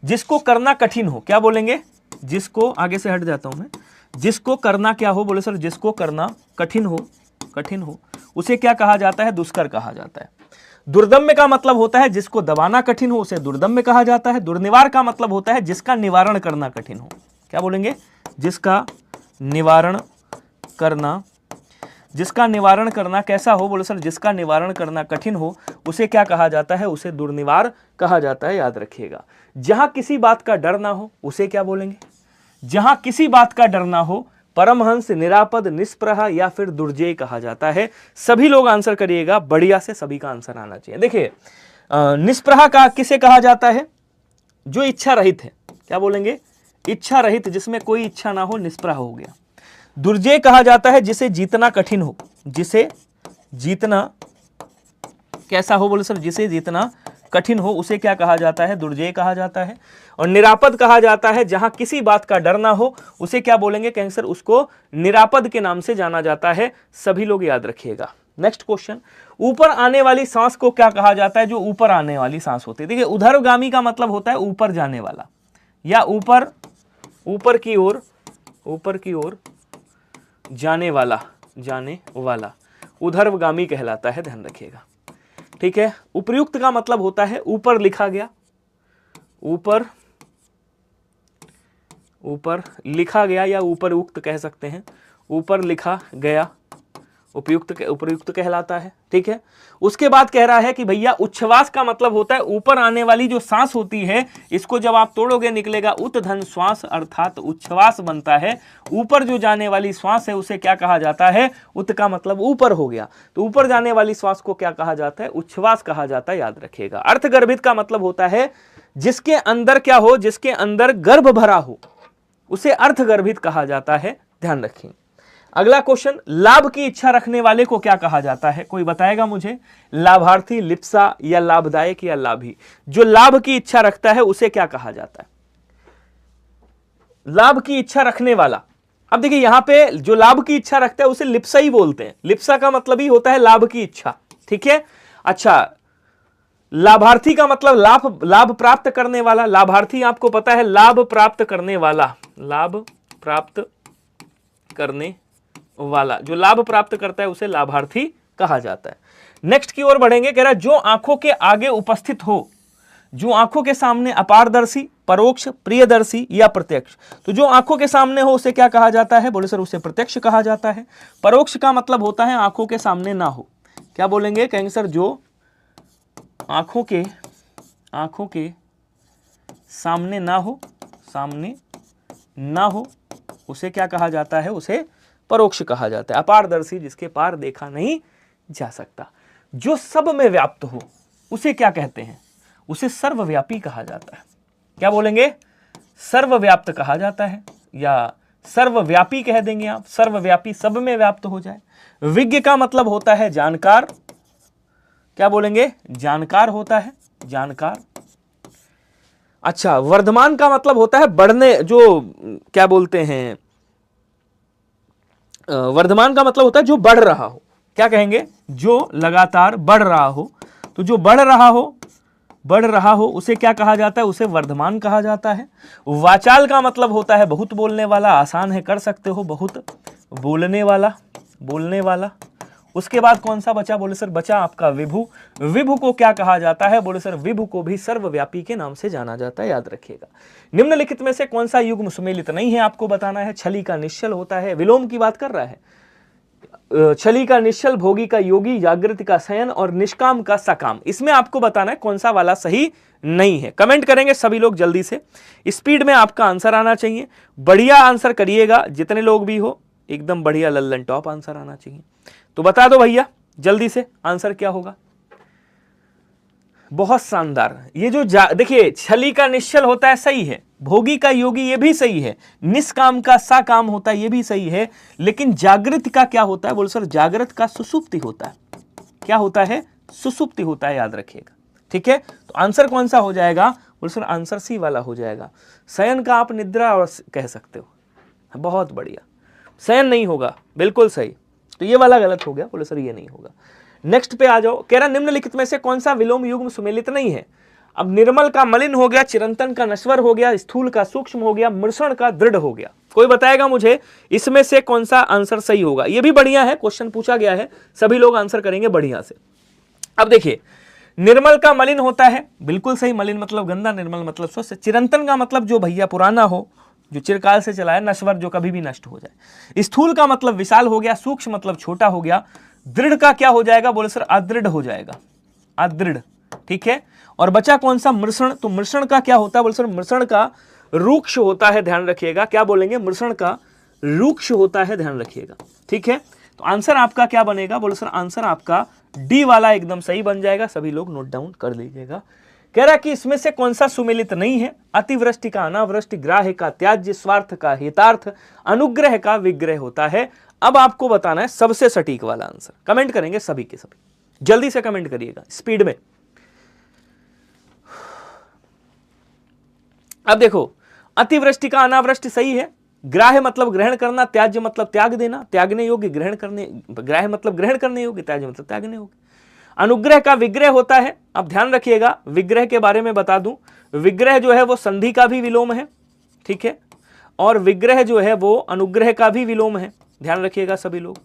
जिसको करना कठिन हो। क्या बोलेंगे? जिसको, आगे से हट जाता हूं मैं, जिसको करना क्या हो? बोले सर जिसको करना कठिन हो, उसे क्या कहा जाता है? दुष्कर कहा जाता है। दुर्दम्य का मतलब होता है जिसको दबाना कठिन हो, उसे दुर्दम्य कहा जाता है। दुर्निवार का मतलब होता है जिसका निवारण करना कठिन हो। क्या बोलेंगे? जिसका निवारण करना कैसा हो? बोले सर जिसका निवारण करना कठिन हो उसे क्या कहा जाता है? उसे दुर्निवार कहा जाता है, याद रखिएगा। जहां किसी बात का डर ना हो उसे क्या बोलेंगे? जहां किसी बात का डर ना हो परमहंस, निरापद, निष्प्रह या फिर दुर्जेय कहा जाता है। सभी लोग आंसर करिएगा, बढ़िया से सभी का आंसर आना चाहिए। देखिए निष्प्रह का किसे कहा जाता है? जो इच्छा रहित है। क्या बोलेंगे? इच्छा रहित, जिसमें कोई इच्छा ना हो, निष्प्रह हो गया। दुर्जेय कहा जाता है जिसे जीतना कठिन हो। जिसे जीतना कैसा हो? बोले सर जिसे जीतना कठिन हो उसे क्या कहा जाता है? दुर्जेय कहा जाता है। और निरापद कहा जाता है जहां किसी बात का डर ना हो उसे क्या बोलेंगे? कहेंगे सर उसको निरापद के नाम से जाना जाता है। सभी लोग याद रखिएगा। नेक्स्ट क्वेश्चन, ऊपर आने वाली सांस को क्या कहा जाता है? जो ऊपर आने वाली सांस होती है। देखिए ऊर्ध्वगामी का मतलब होता है ऊपर जाने वाला या ऊपर की ओर जाने वाला ऊर्ध्वगामी कहलाता है, ध्यान रखिएगा। ठीक है। उपर्युक्त का मतलब होता है ऊपर लिखा गया, ऊपर लिखा गया या ऊपरयुक्त कह सकते हैं। ऊपर लिखा गया उपर्युक्त कहलाता है। ठीक है। उसके बाद कह रहा है कि भैया उच्छ्वास का मतलब होता है ऊपर आने वाली जो सांस होती है, इसको जब आप तोड़ोगे निकलेगा उतधन श्वास, अर्थात उच्छ्वास बनता है। ऊपर जो जाने वाली श्वास है उसे क्या कहा जाता है? उत का मतलब ऊपर हो गया, तो ऊपर जाने वाली श्वास को क्या कहा जाता है? उच्छ्वास कहा जाता है, याद रखिएगा। अर्थगर्भित का मतलब होता है जिसके अंदर क्या हो? जिसके अंदर गर्भ भरा हो उसे अर्थगर्भित कहा जाता है, ध्यान रखिए। अगला क्वेश्चन, लाभ की इच्छा रखने वाले को क्या कहा जाता है? कोई बताएगा मुझे? लाभार्थी, लिप्सा या लाभदायक या लाभी? जो लाभ की इच्छा रखता है उसे क्या कहा जाता है? लाभ की इच्छा रखने वाला। अब देखिए यहां पे जो लाभ की इच्छा रखता है उसे लिप्सा ही बोलते हैं। लिप्सा का मतलब ही होता है लाभ की इच्छा। ठीक है। अच्छा, लाभार्थी का मतलब लाभ प्राप्त करने वाला। लाभार्थी आपको पता है लाभ प्राप्त करने वाला, लाभ प्राप्त करने वाला। जो लाभ प्राप्त करता है उसे लाभार्थी कहा जाता है। नेक्स्ट की ओर बढ़ेंगे। कह रहा है जो आंखों के आगे उपस्थित हो, जो आंखों के सामने अपारदर्शी, परोक्ष, प्रियदर्शी या प्रत्यक्ष। तो जो आंखों के सामने हो उसे क्या कहा जाता है? बोले सर उसे प्रत्यक्ष कहा जाता है। परोक्ष का मतलब होता है आंखों के सामने ना हो। क्या बोलेंगे? कहेंगे सर जो आंखों के सामने ना हो उसे क्या कहा जाता है? उसे परोक्ष कहा जाता है। अपारदर्शी, जिसके पार देखा नहीं जा सकता। जो सब में व्याप्त हो उसे क्या कहते हैं? उसे सर्वव्यापी कहा जाता है। क्या बोलेंगे? सर्वव्याप्त कहा जाता है या सर्वव्यापी कह देंगे आप। सर्वव्यापी, सब में व्याप्त हो जाए। विज्ञ का मतलब होता है जानकार। क्या बोलेंगे? जानकार होता है, जानकार। अच्छा, वर्धमान का मतलब होता है बढ़ने, जो क्या बोलते हैं, वर्धमान का मतलब होता है जो बढ़ रहा हो। क्या कहेंगे? जो लगातार बढ़ रहा हो। तो जो बढ़ रहा हो उसे क्या कहा जाता है? उसे वर्धमान कहा जाता है। वाचाल का मतलब होता है बहुत बोलने वाला, आसान है कर सकते हो, बहुत बोलने वाला। उसके बाद कौन सा बचा? बोले सर बचा आपका विभु। विभु को क्या कहा जाता है? बोले सर विभु को भी सर्वव्यापी के नाम से जाना जाता है, याद रखिएगा। निम्नलिखित में से कौन सा युग्म सुमेलित नहीं है आपको बताना है। छली का निश्चल होता है, विलोम की बात कर रहा है। छली का निश्चल, भोगी का योगी, जागृति का शयन और निष्काम का सकाम। इसमें आपको बताना है कौन सा वाला सही नहीं है। कमेंट करेंगे सभी लोग जल्दी से, स्पीड में आपका आंसर आना चाहिए। बढ़िया आंसर करिएगा, जितने लोग भी हो एकदम बढ़िया लल्लन टॉप आंसर आना चाहिए। तो बता दो भैया जल्दी से आंसर क्या होगा। बहुत शानदार। ये जो देखिए छली का निश्चल होता है सही है, भोगी का योगी ये भी सही है, निष्काम का साकाम होता है ये भी सही है, लेकिन जागृत का क्या होता है? बोल सर जागृत का सुसुप्ति होता है। क्या होता है? सुसुप्ति होता है, याद रखिएगा। ठीक है। तो आंसर कौन सा हो जाएगा? बोल सर आंसर सी वाला हो जाएगा। शयन का आप निद्रा और कह सकते हो। बहुत बढ़िया। शयन नहीं होगा, बिल्कुल सही। तो ये वाला गलत हो गया, बोले सर ये नहीं होगा। नेक्स्ट पे आ जाओ। कह रहा निम्नलिखित में से कौन सा विलोम युग्म सुमेलित नहीं है। अब निर्मल का मलिन हो गया, चिरंतन का नश्वर हो गया, स्थूल का सूक्ष्म हो गया, मृषण का दृढ़ हो गया। कोई बताएगा मुझे इसमें से कौन सा आंसर सही होगा? ये भी बढ़िया है, क्वेश्चन पूछा गया है, सभी लोग आंसर करेंगे बढ़िया से। अब देखिए, निर्मल का मलिन होता है, बिल्कुल सही, मलिन मतलब गंदा, निर्मल मतलब स्वच्छ। चिरंतन का मतलब जो भैया पुराना हो, जो चिरकाल से चला है। नश्वर जो कभी भी नष्ट हो जाए। स्थूल का मतलब विशाल हो गया, सूक्ष्म मतलब छोटा हो गया। दृढ़ का क्या हो जाएगा? बोले सर अदृढ़ हो जाएगा, अदृढ़, ठीक है। और बचा कौन सा? मृषण। तो मृषण का क्या होता है? बोले सर मृषण का रूक्ष होता है, ध्यान रखिएगा। क्या बोलेंगे? मृषण का रूक्ष होता है, ध्यान रखिएगा, ठीक है। तो आंसर आपका क्या बनेगा? बोले सर आंसर आपका डी वाला एकदम सही बन जाएगा। सभी लोग नोट डाउन कर लीजिएगा। कह रहा कि इसमें से कौन सा सुमेलित नहीं है? अतिवृष्टि का अनावृष्टि, ग्राह्य का त्याज्य, स्वार्थ का हितार्थ, अनुग्रह का विग्रह होता है। अब आपको बताना है सबसे सटीक वाला आंसर। कमेंट करेंगे सभी के सभी, जल्दी से कमेंट करिएगा, स्पीड में। अब देखो, अतिवृष्टि का अनावृष्टि सही है। ग्राह्य मतलब ग्रहण करना, त्याज्य मतलब त्याग देना, त्यागने योग्य, ग्रहण करने, ग्राह्य मतलब ग्रहण करने योग्य, त्याज्य मतलब त्यागने योग्य। अनुग्रह का विग्रह होता है। अब ध्यान रखिएगा, विग्रह के बारे में बता दूं, विग्रह जो है वो संधि का भी विलोम है, ठीक है, और विग्रह जो है वो अनुग्रह का भी विलोम है। ध्यान रखिएगा सभी लोग।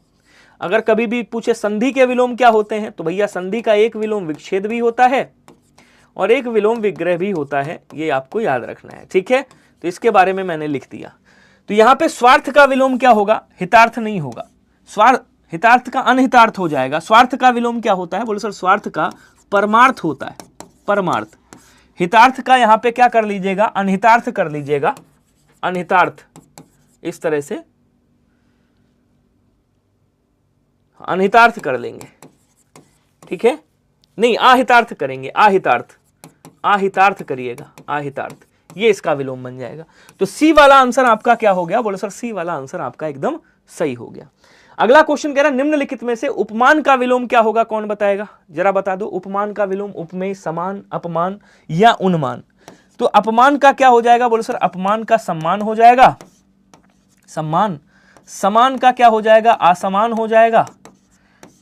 अगर कभी भी पूछे संधि के विलोम क्या होते हैं, तो भैया संधि का एक विलोम विच्छेद भी होता है और एक विलोम विग्रह भी होता है, ये आपको याद रखना है, ठीक है। तो इसके बारे में मैंने लिख दिया। तो यहां पे स्वार्थ का विलोम क्या होगा? हितार्थ नहीं होगा, स्वार्थ, हितार्थ का अनहितार्थ हो जाएगा। स्वार्थ का विलोम क्या होता है? बोले सर स्वार्थ का परमार्थ होता है, परमार्थ। हितार्थ का यहां पे क्या कर लीजिएगा? अनहितार्थ कर लीजिएगा, अनहितार्थ, इस तरह से अनहितार्थ कर लेंगे, ठीक है। नहीं, आहितार्थ करेंगे, आहितार्थ, आहितार्थ करिएगा, आहितार्थ, ये इसका विलोम बन जाएगा। तो सी वाला आंसर आपका क्या हो गया? बोले सर सी वाला आंसर आपका एकदम सही हो गया। अगला क्वेश्चन कह रहा है निम्नलिखित में से उपमान का विलोम क्या होगा? कौन बताएगा? जरा बता दो। उपमान का विलोम उपमेय, समान, अपमान या उन्मान। तो अपमान का क्या हो जाएगा? बोले सर अपमान का सम्मान हो जाएगा, सम्मान। समान का क्या हो जाएगा? असमान हो जाएगा।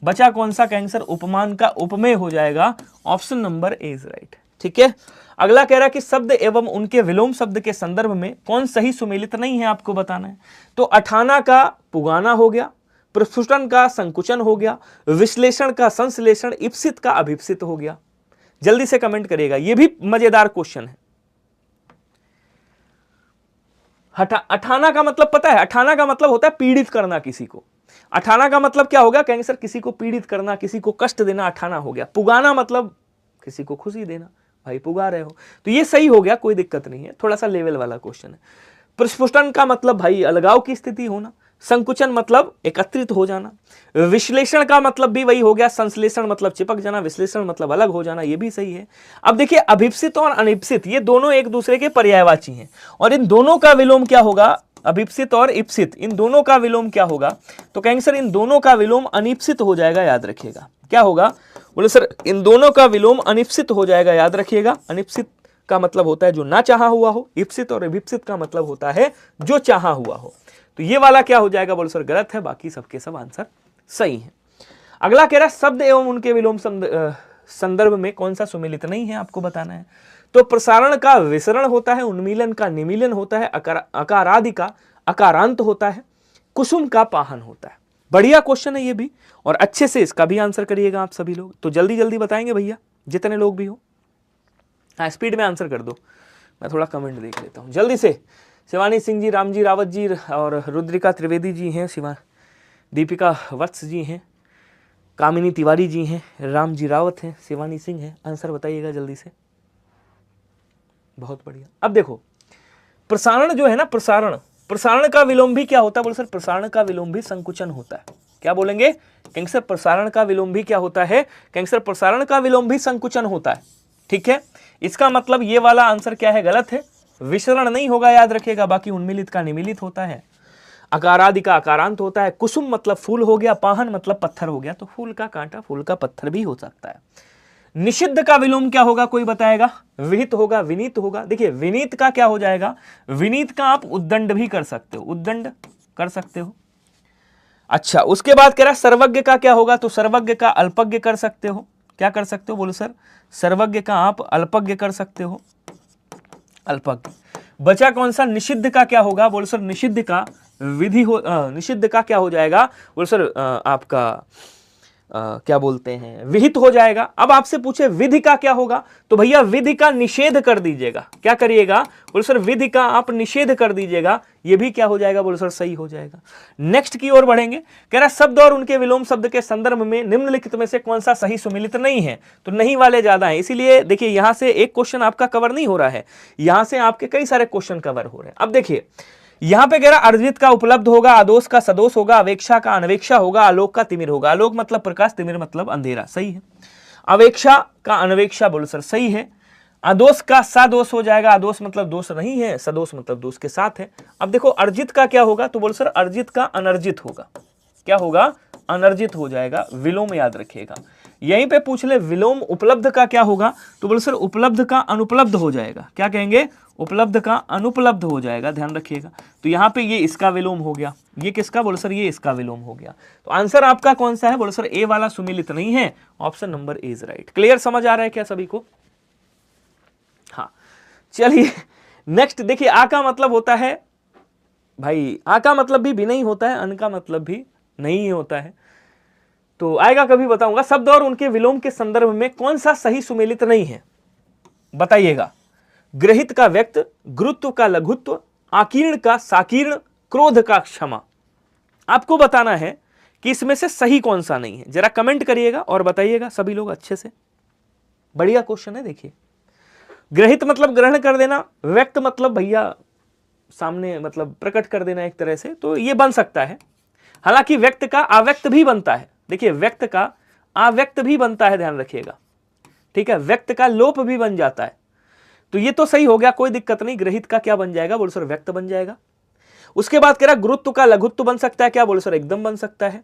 बचा कौन सा? कैंसर। उपमान का उपमेय हो जाएगा। Option number A is right, ठीक है। अगला कह रहा है कि शब्द एवं उनके विलोम शब्द के संदर्भ में कौन सही सुमेलित नहीं है, आपको बताना है। तो अठाना का पुगाना हो गया, प्रस्फुटन का संकुचन हो गया, विश्लेषण का संश्लेषण, इप्सित का अभिप्सित हो गया। जल्दी से कमेंट करिएगा, यह भी मजेदार क्वेश्चन है। अठाना का मतलब पता है? अठाना का मतलब होता है पीड़ित करना किसी को। अठाना का मतलब क्या हो गया? कहेंगे सर किसी को पीड़ित करना, किसी को कष्ट देना, अठाना हो गया। पुगाना मतलब किसी को खुशी देना, भाई पुगा रहे हो, तो ये सही हो गया, कोई दिक्कत नहीं है, थोड़ा सा लेवल वाला क्वेश्चन है। प्रस्फुटन का मतलब भाई अलगाव की स्थिति होना, संकुचन मतलब एकत्रित हो जाना, विश्लेषण का मतलब भी वही हो गया, संश्लेषण मतलब चिपक जाना, विश्लेषण मतलब अलग हो जाना, ये भी सही है। अब देखिए अभिप्सित और अनिप्सित ये दोनों एक दूसरे के पर्यायवाची हैं, और इन दोनों का विलोम क्या होगा? अभिप्सित और इप्सित, इन दोनों का विलोम क्या होगा? तो कहेंगे सर इन दोनों का विलोम अनिप्सित हो जाएगा, याद रखिएगा। क्या होगा? बोले सर इन दोनों का विलोम अनिप्सित हो जाएगा, याद रखिएगा। अनिप्सित का मतलब होता है जो ना चाहा हुआ हो, इप्सित और अभिप्सित का मतलब होता है जो चाहा हुआ हो। तो ये वाला क्या हो जाएगा? बोले सर गलत है, बाकी सबके सब आंसर सही है। अगला कह रहा है शब्द एवं उनके विलोम संदर्भ में कौन सा सुमेलित नहीं है, आपको बताना है। तो प्रसारण का विसरण होता है, उन्मीलन का निमीलन होता है, अकारादि का अकारांत होता है, कुसुम का पाहन होता है। बढ़िया क्वेश्चन है ये भी, और अच्छे से इसका भी आंसर करिएगा आप सभी लोग। तो जल्दी जल्दी बताएंगे भैया, जितने लोग भी हो। हाँ स्पीड में आंसर कर दो, मैं थोड़ा कमेंट देख लेता हूँ जल्दी से। शिवानी सिंह जी, रामजी रावत जी और रुद्रिका त्रिवेदी जी हैं, दीपिका वत्स जी हैं, कामिनी तिवारी जी हैं, रामजी रावत हैं, शिवानी सिंह हैं। आंसर बताइएगा जल्दी से। बहुत बढ़िया। अब देखो प्रसारण जो है ना, प्रसारण का विलोम भी क्या होता है? बोले सर प्रसारण का विलोम भी संकुचन होता है। क्या बोलेंगे? कहेंगे सर प्रसारण का विलोम भी क्या होता है? कहेंगे सर प्रसारण का विलोम भी संकुचन होता है, ठीक है। इसका मतलब ये वाला आंसर क्या है? गलत है। विसरण नहीं होगा, याद रखिएगा। बाकी उन्मीलित का निमीलित होता है, अकारादि का अकारांत होता है, कुसुम मतलब फूल हो गया, पाहन मतलब पत्थर हो गया। तो फूल का कांटा फूल का पत्थर भी हो सकता है। निषिद्ध का विलोम क्या होगा? कोई बताएगा? विहित होगा, विनीत होगा। देखिए विनीत का क्या हो जाएगा? विनीत का आप उद्दंड भी कर सकते हो, उद्दंड कर सकते हो। अच्छा उसके बाद कह रहा है सर्वज्ञ का क्या होगा? तो सर्वज्ञ का अल्पज्ञ कर सकते हो। क्या कर सकते हो? बोलो सर सर्वज्ञ का आप अल्पज्ञ कर सकते हो, अल्पज्ञ। बचा कौन सा? निषिद्ध का क्या होगा? बोलो सर निषिद्ध का विधि हो, निषिद्ध का क्या हो जाएगा? बोलो सर आपका क्या बोलते हैं, विहित हो जाएगा। अब आपसे पूछे विधि का क्या होगा, तो भैया विधि का निषेध कर दीजिएगा। क्या करिएगा? बोलो सर विधि का आप निषेध कर दीजिएगा, ये भी क्या हो जाएगा? बोलो सर सही हो जाएगा। नेक्स्ट की ओर बढ़ेंगे। कह रहा शब्द और उनके विलोम शब्द के संदर्भ में निम्नलिखित में से कौन सा सही सुमेलित नहीं है? तो नहीं वाले ज्यादा है, इसीलिए देखिए यहां से एक क्वेश्चन आपका कवर नहीं हो रहा है, यहां से आपके कई सारे क्वेश्चन कवर हो रहे हैं। अब देखिए यहां पे कह रहा अर्जित का उपलब्ध होगा, आदोष का सदोष होगा, अवेक्षा का अनवेक्षा होगा, आलोक का तिमिर होगा। आलोक मतलब प्रकाश, तिमिर मतलब अंधेरा, सही है। अवेक्षा का अनवेक्षा बोलो सर सही है। आदोष का सदोष हो जाएगा, आदोष मतलब दोष नहीं है, सदोष मतलब दोष के साथ है। अब देखो अर्जित का क्या होगा, तो बोलो सर अर्जित का अनर्जित होगा। क्या होगा? अनर्जित हो जाएगा, विलोम याद रखिएगा। यहीं पे पूछ ले विलोम उपलब्ध का क्या होगा, तो बोलो सर उपलब्ध का अनुपलब्ध हो जाएगा। क्या कहेंगे? उपलब्ध का अनुपलब्ध हो जाएगा, ध्यान रखिएगा। तो यहाँ पे ये इसका विलोम हो गया, ये किसका? बोलो सर ये इसका विलोम हो गया। तो आंसर आपका कौन सा है? बोलो सर ए वाला सुमेलित नहीं है, option number A is right. Clear, समझ आ रहा है क्या सभी को? हाँ चलिए नेक्स्ट देखिए, आ का मतलब होता है भाई, आ का मतलब भी नहीं होता है, अन का मतलब भी नहीं होता है, तो आएगा कभी बताऊंगा। शब्द और उनके विलोम के संदर्भ में कौन सा सही सुमेलित नहीं है बताइएगा। ग्रहित का व्यक्त, गुरुत्व का लघुत्व, आकीर्ण का साकीर्ण, क्रोध का क्षमा। आपको बताना है कि इसमें से सही कौन सा नहीं है। जरा कमेंट करिएगा और बताइएगा सभी लोग अच्छे से। बढ़िया क्वेश्चन है। देखिए ग्रहित मतलब ग्रहण कर देना, व्यक्त मतलब भैया सामने मतलब प्रकट कर देना एक तरह से, तो ये बन सकता है। हालांकि व्यक्त का अव्यक्त भी बनता है। देखिए व्यक्त का अव्यक्त भी बनता है, ध्यान रखिएगा, ठीक है। व्यक्त का लोप भी बन जाता है, तो ये तो सही हो गया, कोई दिक्कत नहीं। ग्रहित का क्या बन जाएगा? बोलो सर व्यक्त बन जाएगा। उसके बाद कह रहा गुरुत्व का लघुत्व बन सकता है क्या? बोलो सर एकदम बन सकता है।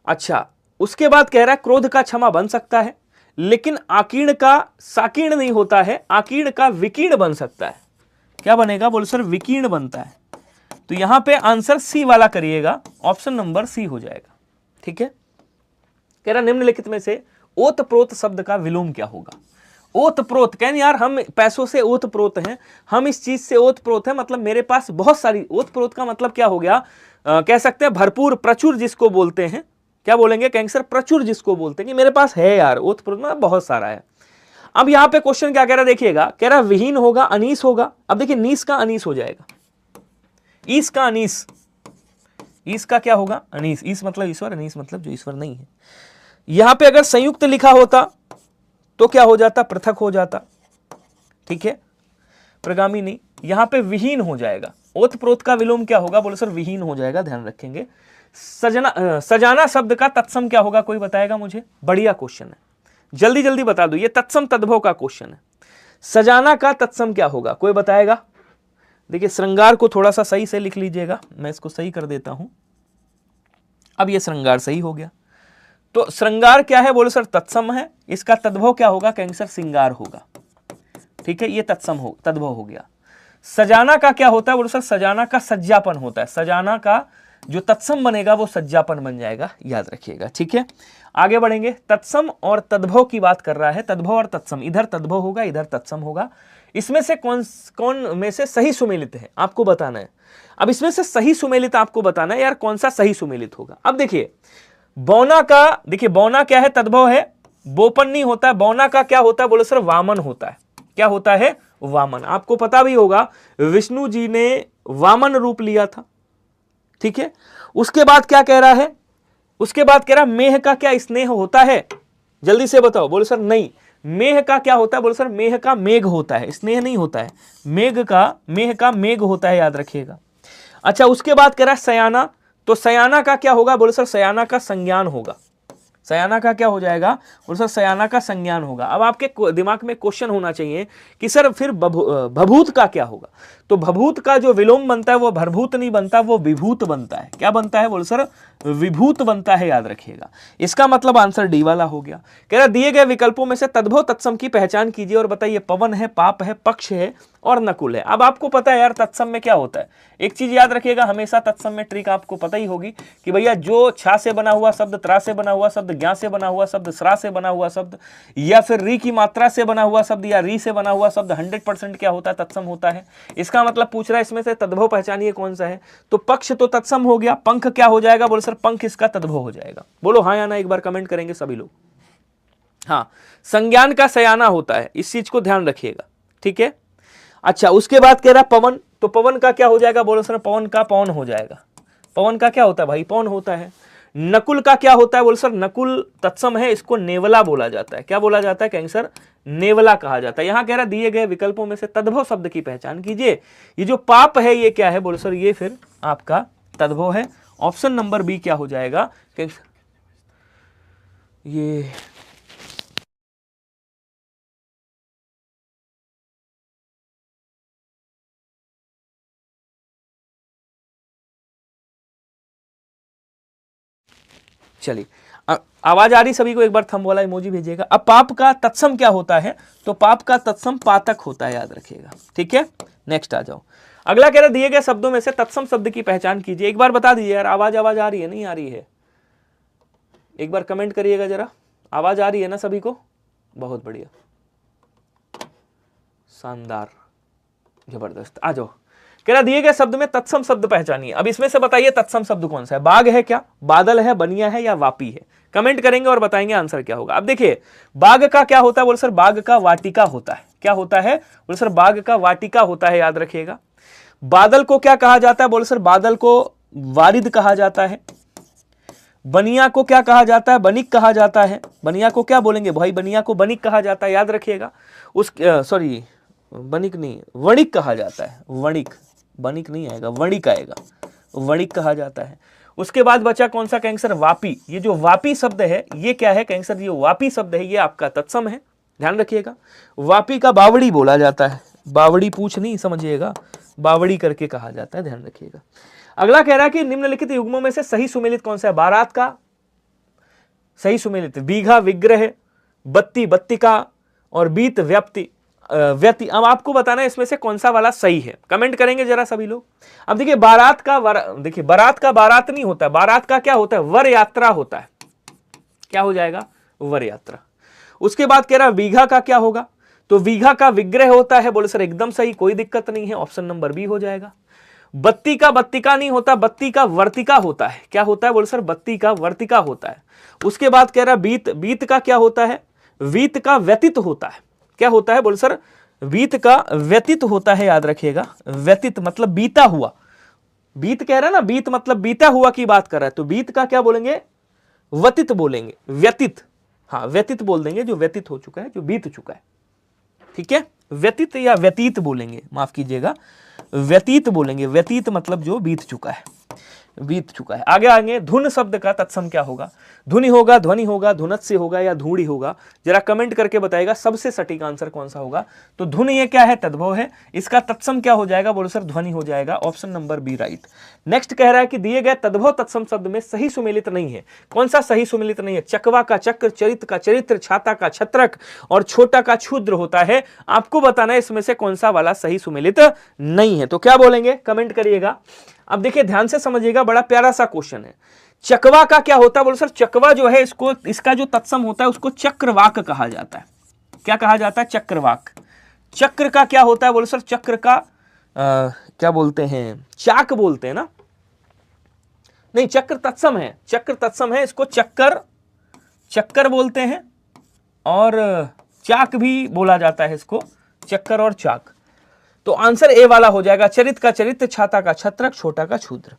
अच्छा उसके बाद कह रहा है क्रोध का क्षमा बन सकता है, लेकिन आकीर्ण का साकीर्ण नहीं होता है, आकीर्ण का विकीर्ण बन सकता है। क्या बनेगा? बोलो सर विकीर्ण बनता है। तो यहां पे आंसर सी वाला करिएगा, ऑप्शन नंबर सी हो जाएगा, ठीक है। कह रहा निम्नलिखित में से ओत प्रोत शब्द का विलोम क्या होगा? ओत प्रोत, कहने यार हम पैसों से ओत प्रोत हैं, हम इस चीज से ओत प्रोत हैं, मतलब मेरे पास बहुत सारी। ओत प्रोत का मतलब क्या हो गया? कह सकते हैं भरपूर, प्रचुर जिसको बोलते हैं। क्या बोलेंगे? कहेंगे सर प्रचुर जिसको बोलते हैं, कि मेरे पास है यार, ओत प्रोत में बहुत सारा है। अब यहां पे क्वेश्चन क्या कह रहा है देखिएगा, कह रहा विहीन होगा, अनीस होगा। अब देखिए नीस का अनीस हो जाएगा, ईस का अनीस, ईस का क्या होगा? अनीस। ईस मतलब ईश्वर, अनीस मतलब जो ईश्वर नहीं है। यहां पे अगर संयुक्त लिखा होता तो क्या हो जाता? पृथक हो जाता, ठीक है, प्रगामी नहीं। यहां पे विहीन हो जाएगा। ओत प्रोत का विलोम क्या होगा? बोलो सर विहीन हो जाएगा, ध्यान रखेंगे। सजाना शब्द का तत्सम क्या होगा? कोई बताएगा मुझे? बढ़िया क्वेश्चन है, जल्दी जल्दी बता दो, ये तत्सम तद्भव का क्वेश्चन है। सजाना का तत्सम क्या होगा? कोई बताएगा? देखिए श्रृंगार को थोड़ा सा सही से लिख लीजिएगा, मैं इसको सही कर देता हूं। अब ये श्रृंगार सही हो गया। तो श्रृंगार क्या है? बोलो सर तत्सम है। इसका तद्भव क्या होगा? कहेंगे सर श्रृंगार होगा, ठीक है, ये तत्सम हो, तद्भव हो गया। सजाना का क्या होता है? बोलो सर सजाना का सज्जापन होता है। सजाना का जो तत्सम बनेगा वो सज्जापन बन जाएगा, याद रखिएगा, ठीक है। आगे बढ़ेंगे। तत्सम और तद्भव की बात कर रहा है, तद्भव और तत्सम, इधर तद्भव होगा इधर तत्सम होगा। इसमें से कौन में से सही सुमेलित है आपको बताना है। अब इसमें से सही सुमेलित आपको बताना है यार, कौन सा सही सुमेलित होगा। अब देखिए बौना का, देखिए बौना क्या है? तद्भव है, बोपन नहीं होता है। बौना का क्या होता है? बोलो सर वामन होता है। क्या होता है? वामन। आपको पता भी होगा विष्णु जी ने वामन रूप लिया था, ठीक है। उसके बाद क्या कह रहा है? उसके बाद कह रहा है मेह का क्या स्नेह होता है? जल्दी से बताओ। बोलो सर नहीं। मेह का क्या होता है? बोलो सर मेह का मेघ होता है, स्नेह नहीं होता है। मेघ का मेघ होता है, याद रखिएगा। अच्छा उसके बाद कह रहा है सयाना, तो सयाना का क्या होगा? बोलो सर सयाना का संज्ञान होगा। सयाना का क्या हो जाएगा? बोलो सर सयाना का संज्ञान होगा। अब आपके दिमाग में क्वेश्चन होना चाहिए कि सर फिर भभूत का क्या होगा? तो भभूत का जो विलोम बनता है वो भरभूत नहीं बनता, वो विभूत बनता है। क्या बनता है? बोलो सर विभूत बनता है, याद रखिएगा। इसका मतलब आंसर डी वाला हो गया। कह रहा दिए गए विकल्पों में से तद्भव तत्सम की पहचान कीजिए और बताइए। पवन है, पाप है, पक्ष है, और नकुल है। अब आपको पता है यार तत्सम में क्या होता है, एक चीज याद रखिएगा हमेशा, तत्सम में ट्रिक आपको पता ही होगी कि भैया जो छा से बना हुआ शब्द, त्रा से बना हुआ शब्द, ज्ञा से बना हुआ शब्द, स्रा से बना हुआ शब्द, या फिर री की मात्रा से बना हुआ शब्द, या री से बना हुआ शब्द 100% क्या होता है, तत्सम होता है। इसका मतलब पूछ रहा है इसमें से तद्भव पहचानिए कौन सा है, तो पक्ष तो तत्सम हो गया, पंख क्या हो जाएगा, बोलो सर पंख इसका तद्भव हो जाएगा। बोलो हाँ या ना, एक बार कमेंट करेंगे सभी लोग। हाँ, संज्ञान का सयाना होता है, इस चीज को ध्यान रखिएगा, ठीक है। अच्छा, उसके बाद कह रहा पवन, तो पवन का क्या हो जाएगा, बोलो सर पवन का पवन हो जाएगा। पवन का क्या होता है भाई, पवन होता है। नकुल का क्या होता है, बोलो सर नकुल तत्सम है, इसको नेवला बोला जाता है। क्या बोला जाता है, कहेंगे सर नेवला कहा जाता है। यहां कह रहा दिए गए विकल्पों में से तद्भव शब्द की पहचान कीजिए। ये जो पाप है ये क्या है, बोलो सर ये फिर आपका तद्भव है। ऑप्शन नंबर बी क्या हो जाएगा, ये चलिए आवाज आ रही सभी को, एक बार थंब वाला इमोजी भेजिएगा। अब पाप का तत्सम क्या होता है, तो पाप का तत्सम पातक होता है, याद रखिएगा, ठीक है। नेक्स्ट आ जाओ, अगला कह रहा दिए गए शब्दों में से तत्सम शब्द की पहचान कीजिए। एक बार बता दीजिए यार, आवाज आ रही है, नहीं आ रही है, एक बार कमेंट करिएगा जरा, आवाज आ रही है ना सभी को, बहुत बढ़िया, शानदार, जबरदस्त। आ जाओ, कह रहा दिए गए शब्द में तत्सम शब्द पहचानिए। अब इसमें से बताइए तत्सम शब्द कौन सा है, बाघ है क्या, बादल है, बनिया है, या वापी है। कमेंट करेंगे और बताएंगे आंसर क्या होगा। अब देखिए बाघ का क्या होता है, बोल सर बाघ का वाटिका होता है। क्या होता है, बोल सर बाघ का वाटिका होता है, याद रखिएगा। बादल को क्या कहा जाता है, बोल सर बादल को वारिद कहा जाता है। बनिया को क्या कहा जाता है, बनिक कहा जाता है। बनिया को क्या बोलेंगे भाई, बनिया को बनिक कहा जाता है, याद रखिएगा। उस सॉरी बनिक नहीं, वणिक कहा जाता है, वणिक, बनिक नहीं आएगा, वणिक आएगा, वणिक कहा जाता है। उसके बाद बचा कौन सा, कहेंगे सर वापी। ये जो वापी शब्द है ये क्या है, कहेंगे सर ये वापी शब्द है, ये आपका तत्सम है, ध्यान रखिएगा। वापी का बावड़ी बोला जाता है, बावड़ी पूछ नहीं समझिएगा, बावड़ी करके कहा जाता है, ध्यान रखिएगा। अगला कह रहा है कि निम्नलिखित युग्मों में से सही सुमेलित कौन सा है, बारात का सही सुमेलित बीघा, विग्रह, बत्ती, बत्तिका, और बीत, व्याप्ति, व्यति। अब आपको बताना है इसमें से कौन सा वाला सही है, कमेंट करेंगे जरा सभी लोग। अब देखिए बारात का देखिए बारात का बारात नहीं होता है, बारात का क्या होता है, वर यात्रा होता है। क्या हो जाएगा, वर यात्रा। उसके बाद कह रहा बीघा का क्या होगा, तो बीघा का विग्रह होता है। बोले सर एकदम सही, कोई दिक्कत नहीं है, ऑप्शन नंबर बी हो जाएगा। बत्ती का बत्तिका नहीं होता, बत्ती का वर्तिका होता है। क्या होता है, बोले सर बत्ती का वर्तिका होता है। उसके बाद कह रहा बीत, बीत का क्या होता है, वीत का व्यतीत होता है। क्या होता है, बोले सर बीत का व्यतीत होता है, याद रखिएगा। व्यतीत मतलब बीता हुआ, बीत कह रहा है ना, बीत मतलब बीता हुआ की बात कर रहा है, तो बीत का क्या बोलेंगे, व्यतीत बोलेंगे, व्यतीत, हाँ व्यतीत बोल देंगे, जो व्यतीत हो चुका है, जो बीत चुका है, ठीक है। व्यतीत या व्यतीत बोलेंगे, माफ कीजिएगा, व्यतीत बोलेंगे, व्यतीत मतलब जो बीत चुका है, बीत चुका है। आगे आगे धुन शब्द का तत्सम क्या होगा, धुनि होगा, ध्वनि होगा, धुनस्य होगा, या धूड़ी होगा। जरा कमेंट करके बताएगा सबसे सटीक आंसर कौन सा होगा। तो धुन ये क्या है, तद्भव है, इसका तत्सम क्या हो जाएगा, बोलो सर ध्वनि हो जाएगा, option number B right. Next कह रहा है कि दिए गए तद्भव तत्सम शब्द में सही सुमेलित नहीं है। कौन सा सही सुमेलित नहीं है, चकवा का चक्र, चरित्र का चरित्र, छाता का छत्रक, और छोटा का क्षुद्र होता है। आपको बताना है इसमें से कौन सा वाला सही सुमेलित नहीं है, तो क्या बोलेंगे, कमेंट करिएगा। अब देखिए ध्यान से समझिएगा, बड़ा प्यारा सा क्वेश्चन है। चकवा का क्या होता है, बोलो सर चकवा जो है इसको, इसका जो तत्सम होता है उसको चक्रवाक कहा जाता है। क्या कहा जाता है, चक्रवाक। चक्र का क्या होता है, बोलो सर चक्र का क्या बोलते हैं, चाक बोलते हैं ना, नहीं चक्र तत्सम है, चक्र तत्सम है, इसको चक्कर, चक्कर बोलते हैं, और चाक भी बोला जाता है इसको, चक्कर और चाक। तो आंसर ए वाला हो जाएगा, चरित का चरित्र, छाता का छत्रक, छोटा का क्षुद्र।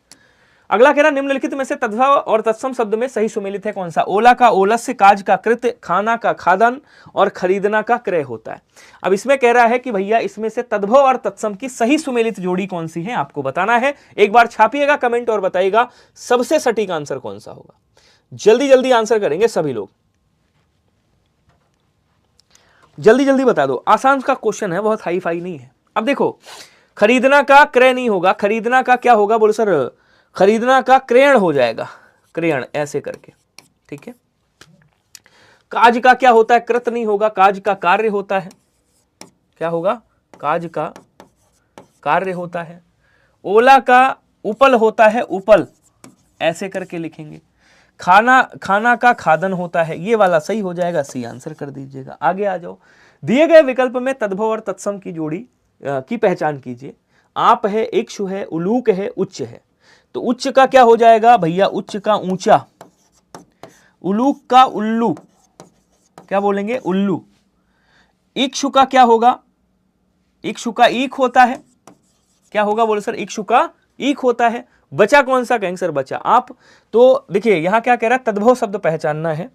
अगला कह रहा निम्नलिखित में से तद्भव और तत्सम शब्द में सही सुमेलित है कौन सा, ओला का ओलस्य, काज का कृत्य, खाना का खादन, और खरीदना का क्रय होता है। अब इसमें कह रहा है कि भैया इसमें से तद्भव और तत्सम की सही सुमेलित जोड़ी कौन सी है, आपको बताना है। एक बार छापिएगा कमेंट और बताइएगा सबसे सटीक आंसर कौन सा होगा। जल्दी जल्दी आंसर करेंगे सभी लोग, जल्दी जल्दी बता दो, आसान का क्वेश्चन है, बहुत हाई फाई नहीं है। अब देखो खरीदना का क्रय नहीं होगा, खरीदना का क्या होगा, बोलो सर खरीदना का क्रयण हो जाएगा, क्रयण ऐसे करके, ठीक है। काज का क्या होता है, कृत नहीं होगा, काज का कार्य होता है। क्या होगा, काज का कार्य होता है। ओला का उपल होता है उपल, ऐसे करके लिखेंगे। खाना का खादन होता है, ये वाला सही हो जाएगा, सी आंसर कर दीजिएगा। आगे आ जाओ, दिए गए विकल्प में तद्भव और तत्सम की जोड़ी की पहचान कीजिए। आप है, इक्षु है, उलूक है, उच्च है। तो उच्च का क्या हो जाएगा भैया, उच्च का ऊंचा, उलूक का उल्लू, क्या बोलेंगे उल्लू। इक्षु का क्या होगा, इक्षु का ईख होता है, क्या होगा बोले सर, इक्षु का ईख होता है। बचा कौन सा, कहेंगे सर बचा आप। तो देखिए यहां क्या कह रहा है, तद्भव शब्द पहचानना है,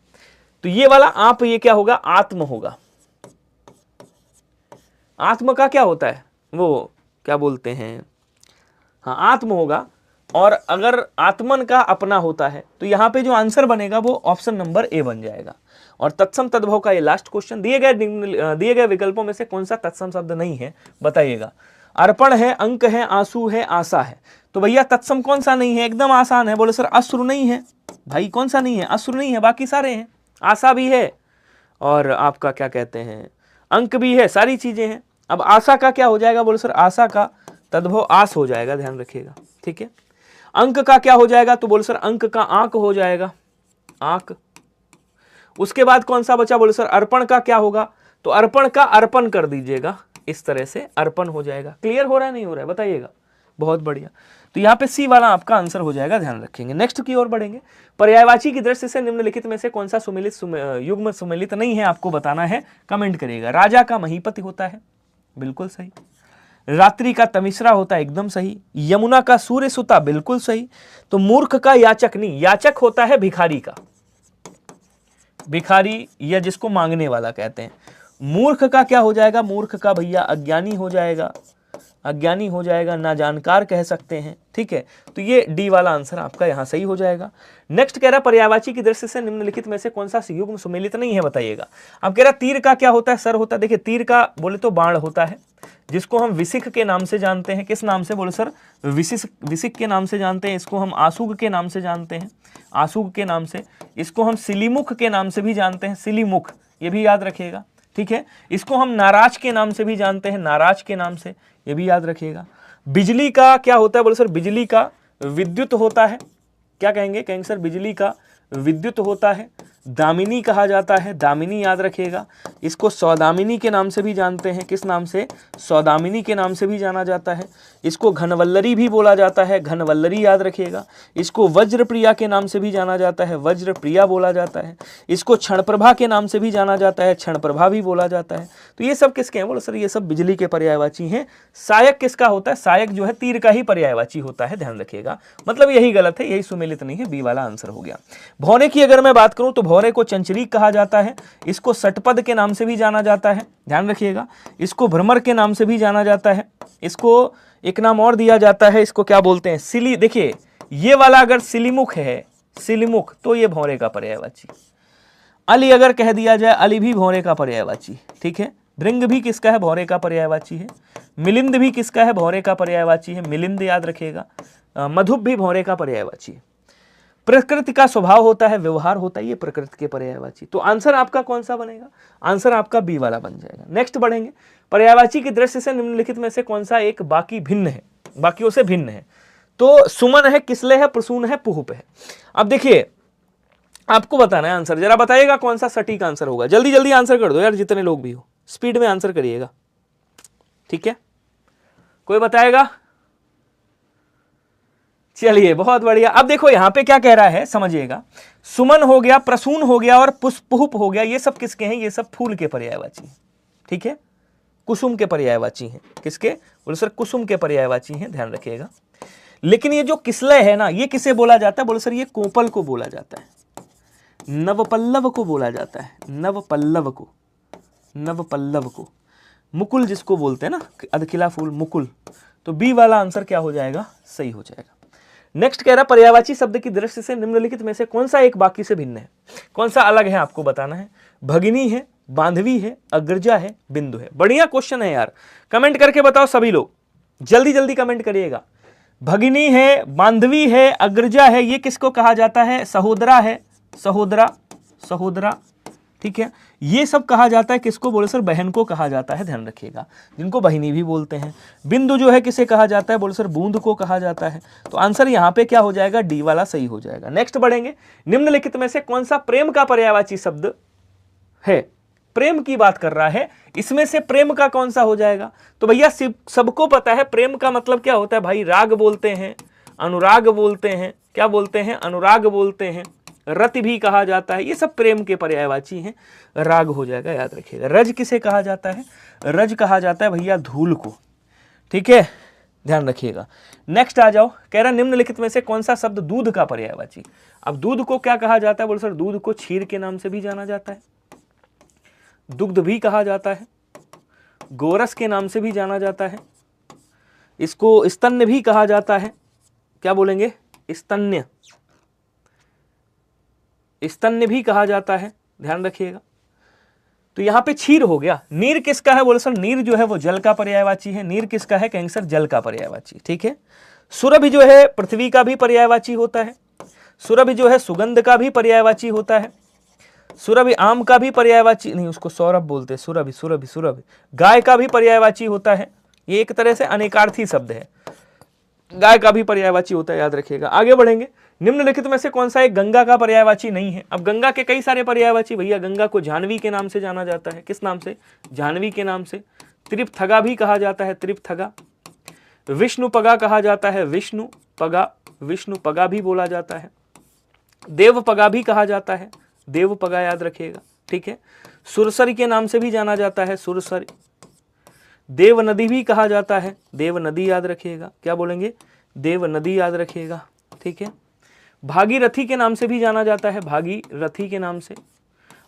तो ये वाला आप, ये क्या होगा, आत्म होगा। आत्म का क्या होता है, वो क्या बोलते हैं, हाँ आत्म होगा। और अगर आत्मन का अपना होता है तो यहां पे जो आंसर बनेगा वो ऑप्शन नंबर ए बन जाएगा। और तत्सम तद्भव का ये लास्ट क्वेश्चन, दिए गए विकल्पों में से कौन सा तत्सम शब्द नहीं है बताइएगा। अर्पण है, अंक है, आंसू है, आशा है। तो भैया तत्सम कौन सा नहीं है, एकदम आसान है। बोले सर अश्रु नहीं है भाई, कौन सा नहीं है, अश्रु नहीं है, बाकी सारे हैं। आशा भी है और आपका क्या कहते हैं अंक भी है, सारी चीजें हैं। अब आशा का क्या हो जाएगा, बोले सर आशा का तद्भव आस हो जाएगा, ध्यान रखिएगा, ठीक है। अंक का क्या हो जाएगा, तो बोले सर अंक का आंक हो जाएगा, आंक। उसके बाद कौन सा बचा, बोले सर अर्पण का क्या होगा, तो अर्पण का अर्पण कर दीजिएगा, इस तरह से अर्पण हो जाएगा। क्लियर हो रहा है नहीं हो रहा है बताइएगा, बहुत बढ़िया। तो यहाँ पे सी वाला आपका आंसर हो जाएगा, ध्यान रखेंगे। नेक्स्ट की ओर बढ़ेंगे। पर्यायवाची की दृष्टि से निम्नलिखित में से कौन सा सुमेलित युग्म सुमेलित नहीं है, आपको बताना है, कमेंट करिएगा। राजा का महीपति होता है, बिल्कुल सही। रात्रि का तमिश्रा होता है, एकदम सही। यमुना का सूर्य सुता, बिल्कुल सही। तो मूर्ख का याचक नहीं, याचक होता है भिखारी का, भिखारी या जिसको मांगने वाला कहते हैं। मूर्ख का क्या हो जाएगा, मूर्ख का भैया अज्ञानी हो जाएगा, अज्ञानी हो जाएगा, ना जानकार कह सकते हैं, ठीक है। तो ये डी वाला आंसर आपका यहां सही हो जाएगा। नेक्स्ट कह रहा पर्यायवाची की दृष्टि से निम्नलिखित में से कौन सा युग्म सुमेलित नहीं है बताइएगा। अब कह रहा तीर का क्या होता है, सर होता है। देखिए तीर का बोले तो बाण होता है, जिसको हम विसिक के नाम से जानते हैं। किस नाम से, बोले सर विसिक के नाम से जानते हैं। इसको हम आसुग के नाम से जानते हैं, आसुग के नाम से। इसको हम सिलीमुख के नाम से भी जानते हैं, सिलीमुख, ये भी याद रखिएगा, ठीक है। इसको हम नाराज के नाम से भी जानते हैं, नाराज के नाम से, ये भी याद रखिएगा। बिजली का क्या होता है, बोले सर बिजली का विद्युत होता है। क्या कहेंगे, कहेंगे सर बिजली का विद्युत होता है। दामिनी कहा जाता है, दामिनी याद रखिएगा। इसको सौदामिनी के नाम से भी जानते हैं, किस नाम से, सौदामिनी के नाम से भी जाना जाता है। इसको घनवल्लरी भी बोला जाता है, घनवल्लरी याद रखिएगा। इसको वज्रप्रिया के नाम से भी जाना जाता है, वज्रप्रिया बोला जाता है। इसको क्षणप्रभा के नाम से भी जाना जाता है, क्षणप्रभा भी बोला जाता है। तो ये सब किसके हैं, बोलो सर ये सब बिजली के पर्यायवाची हैं। सहायक किसका होता है, सहायक जो है तीर का ही पर्यायवाची होता है, ध्यान रखिएगा। मतलब यही गलत है, यही सुमेलित नहीं है, बी वाला आंसर हो गया। भौरे की अगर मैं बात करूं तो भौरे को चंचरीक कहा जाता है। इसको सटपद के नाम से भी जाना जाता है, ध्यान रखिएगा। इसको भ्रमर के नाम से भी जाना जाता है। इसको एक नाम और दिया जाता है, इसको क्या बोलते हैं, सिली। देखिए ये वाला अगर सिलीमुख है, सिलीमुख, तो ये भौरे का पर्यायवाची। अली अगर कह दिया जाए, अली भी भौरे का पर्यायवाची, ठीक है। भृंग भी किसका है, भौरे का पर्यायवाची है। मिलिंद भी किसका है, भौरे का पर्यायवाची है, मिलिंद याद रखिएगा। मधुप भी भौरे का पर्यायवाची है। प्रकृति का स्वभाव होता है, व्यवहार होता है, ये प्रकृति के पर्यायवाची। तो आंसर आपका कौन सा बनेगा, आंसर आपका बी वाला बन जाएगा। नेक्स्ट बढ़ेंगे। पर्यायवाची की दृष्टि से निम्नलिखित में से कौन सा एक बाकी भिन्न है, बाकियों से भिन्न है। तो सुमन है, किसले है, प्रसून है, पुहुप है। अब देखिए आपको बताना है आंसर, जरा बताइएगा कौन सा सटीक आंसर होगा। जल्दी जल्दी आंसर कर दो यार, जितने लोग भी हो, स्पीड में आंसर करिएगा, ठीक है। कोई बताएगा, चलिए बहुत बढ़िया। अब देखो यहां पे क्या कह रहा है समझिएगा। सुमन हो गया, प्रसून हो गया और पुष्पुप हो गया, ये सब किसके हैं, ये सब फूल के पर्यायवाची, ठीक है। कुसुम के पर्यायवाची हैं, किसके, बोले सर कुसुम के पर्यायवाची हैं, ध्यान रखिएगा। लेकिन ये जो किसलय है ना, ये किसे बोला जाता है, बोले सर ये कोपल को बोला जाता है, नवपल्लव को बोला जाता है, नवपल्लव को, नवपल्लव को। मुकुल जिसको बोलते हैं ना, अधखिला फूल, मुकुल। तो बी वाला आंसर क्या हो जाएगा, सही हो जाएगा। नेक्स्ट कह रहा पर्यायवाची शब्द की दृष्टि से निम्नलिखित में से कौन सा एक बाकी से भिन्न है, कौन सा अलग है, आपको बताना है। भगिनी है, बांधवी है, अग्रजा है, बिंदु है। बढ़िया क्वेश्चन है यार, कमेंट करके बताओ सभी लोग, जल्दी जल्दी कमेंट करिएगा। भगिनी है, बांधवी है, अग्रजा है, ये किसको कहा जाता है, सहोदरा है, सहोदरा, सहोदरा, ठीक है। ये सब कहा जाता है किसको बोले सर, बहन को कहा जाता है, ध्यान रखिएगा, जिनको बहिनी भी बोलते हैं। बिंदु जो है किसे कहा जाता है बोले सर, बूंद को कहा जाता है। तो आंसर यहाँ पे क्या हो जाएगा, डी वाला सही हो जाएगा। नेक्स्ट बढ़ेंगे, निम्नलिखित में से कौन सा प्रेम का पर्यायवाची शब्द है, प्रेम की बात कर रहा है, इसमें से प्रेम का कौन सा हो जाएगा। तो भैया सबको पता है प्रेम का मतलब क्या होता है भाई, राग बोलते हैं, अनुराग बोलते हैं, क्या बोलते हैं, अनुराग बोलते हैं, रति भी कहा जाता है, ये सब प्रेम के पर्यायवाची हैं, राग हो जाएगा, याद रखिएगा। रज किसे कहा जाता है, रज कहा जाता है भैया धूल को, ठीक है, ध्यान रखिएगा। नेक्स्ट आ जाओ, कह रहा निम्नलिखित में से कौन सा शब्द दूध का पर्यायवाची। अब दूध को क्या कहा जाता है बोल सर, दूध को क्षीर के नाम से भी जाना जाता है, दुग्ध भी कहा जाता है, गोरस के नाम से भी जाना जाता है, इसको स्तन्य भी कहा जाता है, क्या बोलेंगे, स्तन्य, स्तन्य भी कहा जाता है, ध्यान रखिएगा। तो यहां पे क्षीर हो गया। नीर किसका है बोले सर, नीर जो है वो जल का पर्यायवाची है। नीर किसका है, कहेंगे सर जल का पर्यायवाची, ठीक है। सुरभि जो है पृथ्वी का भी पर्यायवाची होता है, सुरभि जो है सुगंध का भी पर्यायवाची होता है, सुरभि आम का भी पर्यायवाची नहीं, उसको सौरभ बोलते हैं, सुरभि सुरभि सुरभि गाय का भी पर्यायवाची होता है। ये एक तरह से अनेकार्थी शब्द है, गाय का भी पर्यायवाची होता है, याद रखिएगा। आगे बढ़ेंगे, निम्नलिखित में से कौन सा एक गंगा का पर्यायवाची नहीं है। अब गंगा के कई सारे पर्यायवाची भैया, गंगा को जानवी के नाम से जाना जाता है, किस नाम से, जानवी के नाम से। त्रिपथगा भी कहा जाता है, त्रिपथगा। विष्णुपगा कहा जाता है, विष्णुपगा, विष्णुपगा भी बोला जाता है। देवपगा भी कहा जाता है, देवपगा, याद रखिएगा, ठीक है। सुरसरी के नाम से भी जाना जाता है, सुरसरी। देव नदी भी कहा जाता है, देव नदी, याद रखिएगा, क्या बोलेंगे, देव नदी, याद रखिएगा, ठीक है। भागीरथी के नाम से भी जाना जाता है, भागीरथी के नाम से।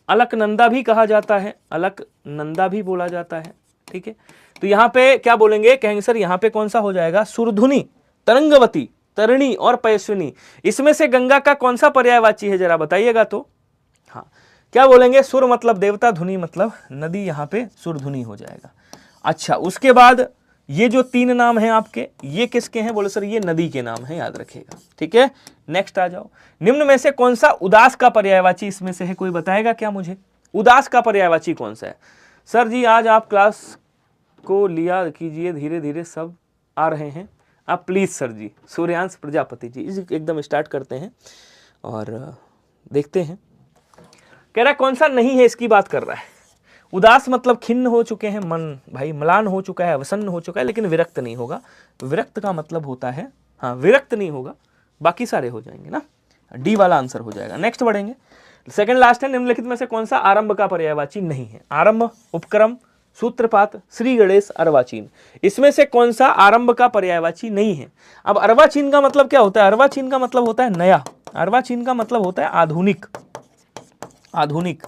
अलकनंदा भी कहा जाता है, अलकनंदा भी बोला जाता है, ठीक है। तो यहाँ पे क्या बोलेंगे, कहेंगे सर यहाँ पे कौन सा हो जाएगा, सुरधुनी, तरंगवती, तरिणी और पयस्विनी। इसमें से गंगा का कौन सा पर्यायवाची है जरा बताइएगा तो। हाँ, क्या बोलेंगे, सुर मतलब देवता, धुनी मतलब नदी, यहाँ पे सुरधुनी हो जाएगा। अच्छा, उसके बाद ये जो तीन नाम हैं आपके, ये किसके हैं बोले सर, ये नदी के नाम हैं, याद रखिएगा, ठीक है। नेक्स्ट आ जाओ, निम्न में से कौन सा उदास का पर्यायवाची इसमें से है, कोई बताएगा क्या मुझे, उदास का पर्यायवाची कौन सा है। सर जी आज आप क्लास को लिया कीजिए, धीरे धीरे सब आ रहे हैं आप, प्लीज सर जी। सूर्यांश प्रजापति जी, एकदम स्टार्ट करते हैं और देखते हैं। कह रहा कौन सा नहीं है, इसकी बात कर रहा है। उदास मतलब खिन्न हो चुके हैं, मन भाई म्लान हो चुका है, अवसन्न हो चुका है, लेकिन विरक्त नहीं होगा। विरक्त का मतलब होता है, हाँ विरक्त नहीं होगा, बाकी सारे हो जाएंगे ना, डी वाला आंसर हो जाएगा। नेक्स्ट बढ़ेंगे, सेकंड लास्ट है, निम्नलिखित में से कौन सा आरंभ का पर्यायवाची नहीं है। आरंभ, उपक्रम, सूत्रपात, श्री गणेश, अर्वाचीन, इसमें से कौन सा आरंभ का पर्यायवाची नहीं है। अब अर्वाचीन का मतलब क्या होता है, अर्वाचीन का मतलब होता है नया, अर्वाचीन का मतलब होता है आधुनिक, आधुनिक,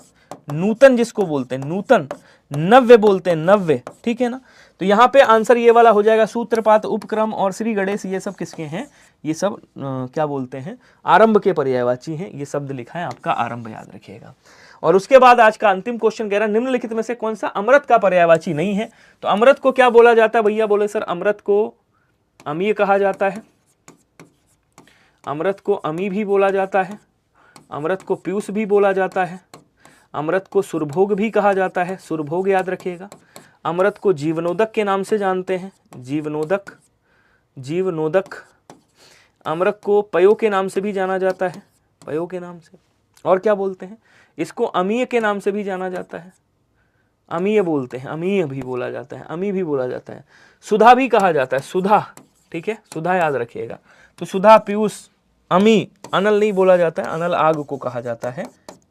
नूतन जिसको बोलते हैं, नूतन, नव्य बोलते हैं, नव्य, ठीक है ना। तो यहाँ पे आंसर ये वाला हो जाएगा, सूत्रपात, उपक्रम और श्री गणेश, ये सब किसके हैं, ये सब क्या बोलते हैं, आरंभ के पर्यायवाची हैं। ये शब्द लिखा है आपका आरंभ, याद रखिएगा। और उसके बाद आज का अंतिम क्वेश्चन कह रहा है निम्नलिखित में से कौन सा अमृत का पर्यायवाची नहीं है। तो अमृत को क्या बोला जाता है भैया, बोले सर अमृत को अमीय कहा जाता है, अमृत को अमी भी बोला जाता है, अमृत को पीयूष भी बोला जाता है, अमृत को सुरभोग भी कहा जाता है, सुरभोग याद रखिएगा। अमृत को जीवनोदक के नाम से जानते हैं, जीवनोदक, जीवनोदक। अमृत को पयो के नाम से भी जाना जाता है, पयो के नाम से। और क्या बोलते हैं, इसको अमीय के नाम से भी जाना जाता है, अमीय बोलते हैं, अमीय भी बोला जाता है, अमी भी बोला जाता है। सुधा भी कहा जाता है, सुधा, ठीक है, सुधा याद रखिएगा। तो सुधा, पीयूष, अमी, अनल नहीं बोला जाता है, अनल आग को कहा जाता है,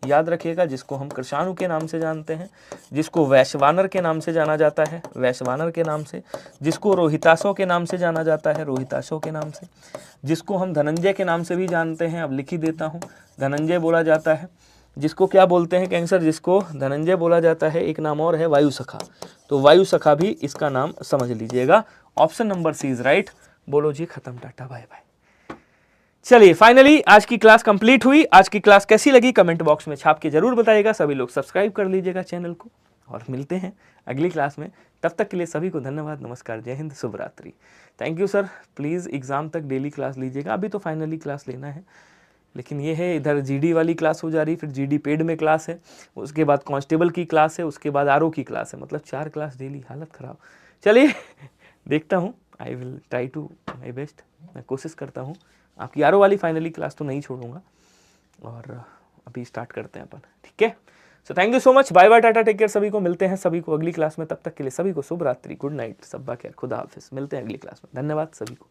याद रखिएगा। जिसको हम कृषाणु के नाम से जानते हैं, जिसको वैश्वानर के नाम से जाना जाता है, वैश्वानर के नाम से, जिसको रोहिताशों के नाम से जाना जाता है, रोहिताशों के नाम से, जिसको हम धनंजय के नाम से भी जानते हैं, अब लिख ही देता हूँ, धनंजय बोला जाता है। जिसको क्या बोलते हैं कैंसर, जिसको धनंजय बोला जाता है, एक नाम और है वायु सखा, तो वायु सखा भी इसका नाम समझ लीजिएगा। Option number C is right. बोलो जी खत्म, टाटा बाय बाय। चलिए फाइनली आज की क्लास कंप्लीट हुई। आज की क्लास कैसी लगी कमेंट बॉक्स में छाप के जरूर बताइएगा। सभी लोग सब्सक्राइब कर लीजिएगा चैनल को, और मिलते हैं अगली क्लास में। तब तक के लिए सभी को धन्यवाद, नमस्कार, जय हिंद, शुभ रात्रि। Thank you sir. Please exam तक डेली क्लास लीजिएगा, अभी तो फाइनली क्लास लेना है, लेकिन ये है इधर जीडी वाली क्लास हो जा रही, फिर जीडी पेड में क्लास है, उसके बाद कांस्टेबल की क्लास है, उसके बाद आरओ की क्लास है, मतलब 4 क्लास डेली, हालत ख़राब। चलिए देखता हूँ, I will try to my best, मैं कोशिश करता हूँ। आपकी आरओ वाली फाइनली क्लास तो नहीं छोड़ूंगा, और अभी स्टार्ट करते हैं अपन, ठीक है। So thank you so much, bye bye, tata, take care, सभी को मिलते हैं सभी को अगली क्लास में, तब तक के लिए सभी को शुभ रात्रि, गुड नाइट, सब्बा खैर, खुदा हाफिज, मिलते हैं अगली क्लास में, धन्यवाद सभी को।